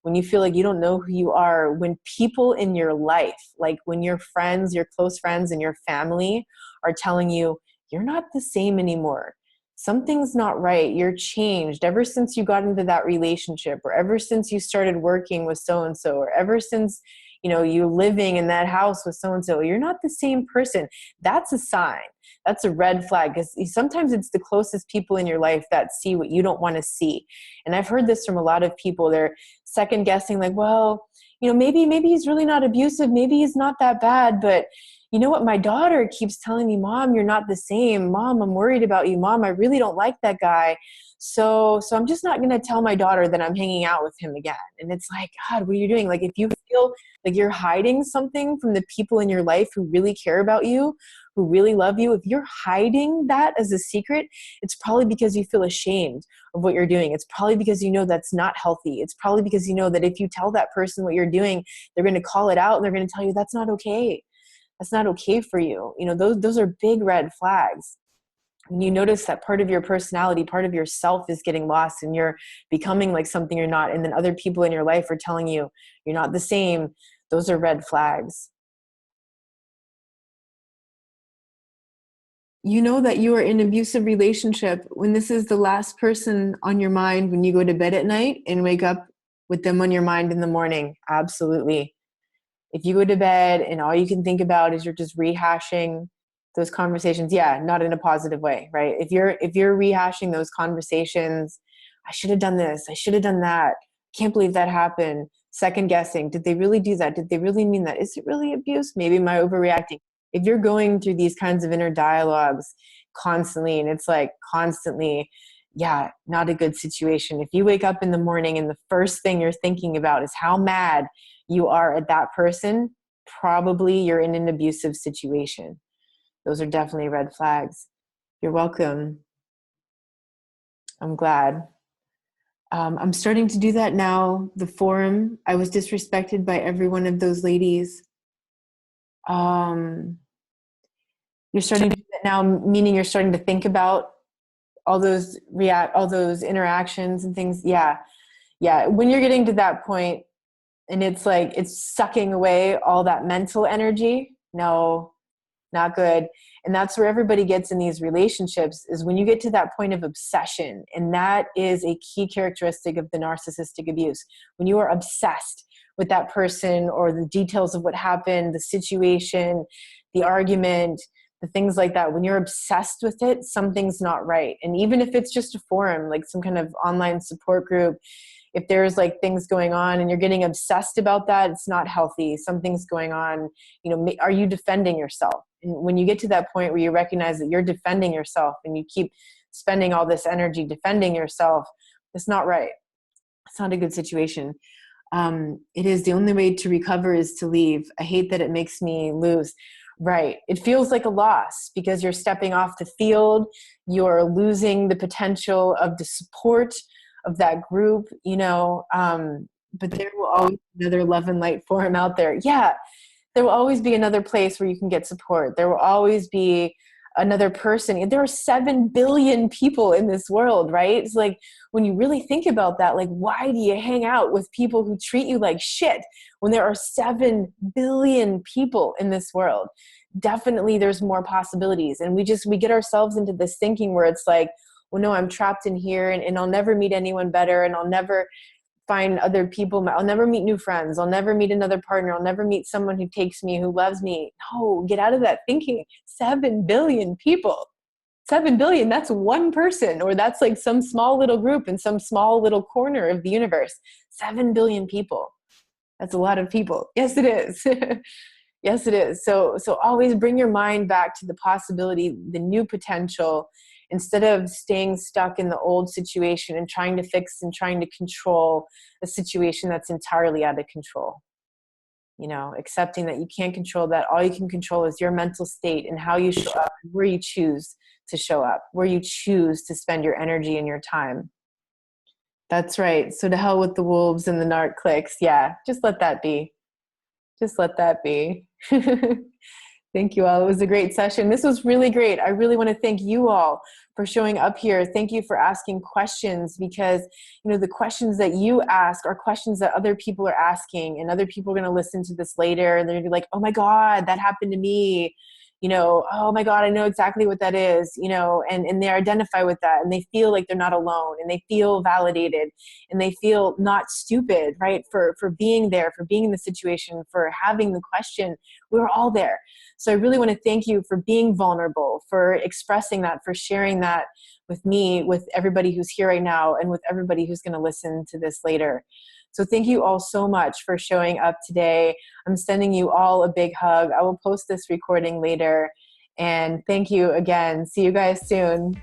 [SPEAKER 2] When you feel like you don't know who you are, when people in your life, like when your friends, your close friends and your family are telling you, you're not the same anymore. something's not right. You're changed ever since you got into that relationship, or ever since you started working with so-and-so, or ever since, you know, you living in that house with so-and-so. You're not the same person. That's a sign. That's a red flag, because sometimes it's the closest people in your life that see what you don't want to see. And I've heard this from a lot of people. They're second guessing, like, well, you know, maybe he's really not abusive. Maybe he's not that bad. But you know what? My daughter keeps telling me, Mom, you're not the same. Mom, I'm worried about you. Mom, I really don't like that guy. So I'm just not going to tell my daughter that I'm hanging out with him again. And it's like, God, what are you doing? Like, if you feel like you're hiding something from the people in your life who really care about you, who really love you, if you're hiding that as a secret, it's probably because you feel ashamed of what you're doing. It's probably because you know that's not healthy. It's probably because you know that if you tell that person what you're doing, they're going to call it out and they're going to tell you that's not okay. That's not okay for you. You know, those are big red flags. When you notice that part of your personality, part of yourself is getting lost and you're becoming like something you're not, and then other people in your life are telling you you're not the same, those are red flags. You know that you are in an abusive relationship when this is the last person on your mind when you go to bed at night and wake up with them on your mind in the morning. Absolutely. If you go to bed and all you can think about is you're just rehashing those conversations, yeah, not in a positive way, right? If you're rehashing those conversations, I should have done this, I should have done that, can't believe that happened, second guessing, did they really do that? Did they really mean that? Is it really abuse? Maybe am I overreacting? If you're going through these kinds of inner dialogues constantly, and it's like constantly, yeah, not a good situation. If you wake up in the morning and the first thing you're thinking about is how mad you are at that person, probably you're in an abusive situation. Those are definitely red flags. You're welcome. I'm glad. I'm starting to do that now. The forum, I was disrespected by every one of those ladies. You're starting to do that now, meaning you're starting to think about all those interactions and things. Yeah. When you're getting to that point and it's like, it's sucking away all that mental energy. No, not good. And that's where everybody gets in these relationships, is when you get to that point of obsession. And that is a key characteristic of the narcissistic abuse. When you are obsessed with that person or the details of what happened, the situation, the argument, the things like that, when you're obsessed with it, something's not right. And even if it's just a forum, like some kind of online support group, if there's like things going on and you're getting obsessed about that, it's not healthy. Something's going on. You know, are you defending yourself? And when you get to that point where you recognize that you're defending yourself and you keep spending all this energy defending yourself, it's not right. It's not a good situation. It is the only way to recover is to leave. I hate that it makes me lose. Right. It feels like a loss because you're stepping off the field. You're losing the potential of the support of that group, you know, but there will always be another love and light forum out there. Yeah. There will always be another place where you can get support. There will always be another person. There are 7 billion people in this world, right? It's like, when you really think about that, like, why do you hang out with people who treat you like shit when there are 7 billion people in this world? Definitely there's more possibilities. And we get ourselves into this thinking where it's like, well, no, I'm trapped in here and I'll never meet anyone better. And I'll never find other people. I'll never meet new friends. I'll never meet another partner. I'll never meet someone who takes me, who loves me. No, get out of that thinking. 7 billion people. 7 billion, that's one person, or that's like some small little group in some small little corner of the universe. 7 billion people. That's a lot of people. Yes, it is. Yes, it is. So always bring your mind back to the possibility, the new potential, instead of staying stuck in the old situation and trying to fix and trying to control a situation that's entirely out of control. You know, accepting that you can't control that. All you can control is your mental state and how you show up, where you choose to show up, where you choose to spend your energy and your time. That's right. So to hell with the wolves and the narc cliques. Yeah, just let that be. Just let that be. Thank you all. It was a great session. This was really great. I really want to thank you all for showing up here. Thank you for asking questions, because, you know, the questions that you ask are questions that other people are asking, and other people are going to listen to this later and they're going to be like, oh my God, that happened to me. you know, oh my God, I know exactly what that is, you know, and they identify with that, and they feel like they're not alone, and they feel validated, and they feel not stupid, right? For being there, for being in the situation, for having the question. We were all there. So I really want to thank you for being vulnerable, for expressing that, for sharing that with me, with everybody who's here right now, and with everybody who's going to listen to this later. So thank you all so much for showing up today. I'm sending you all a big hug. I will post this recording later. And thank you again. See you guys soon.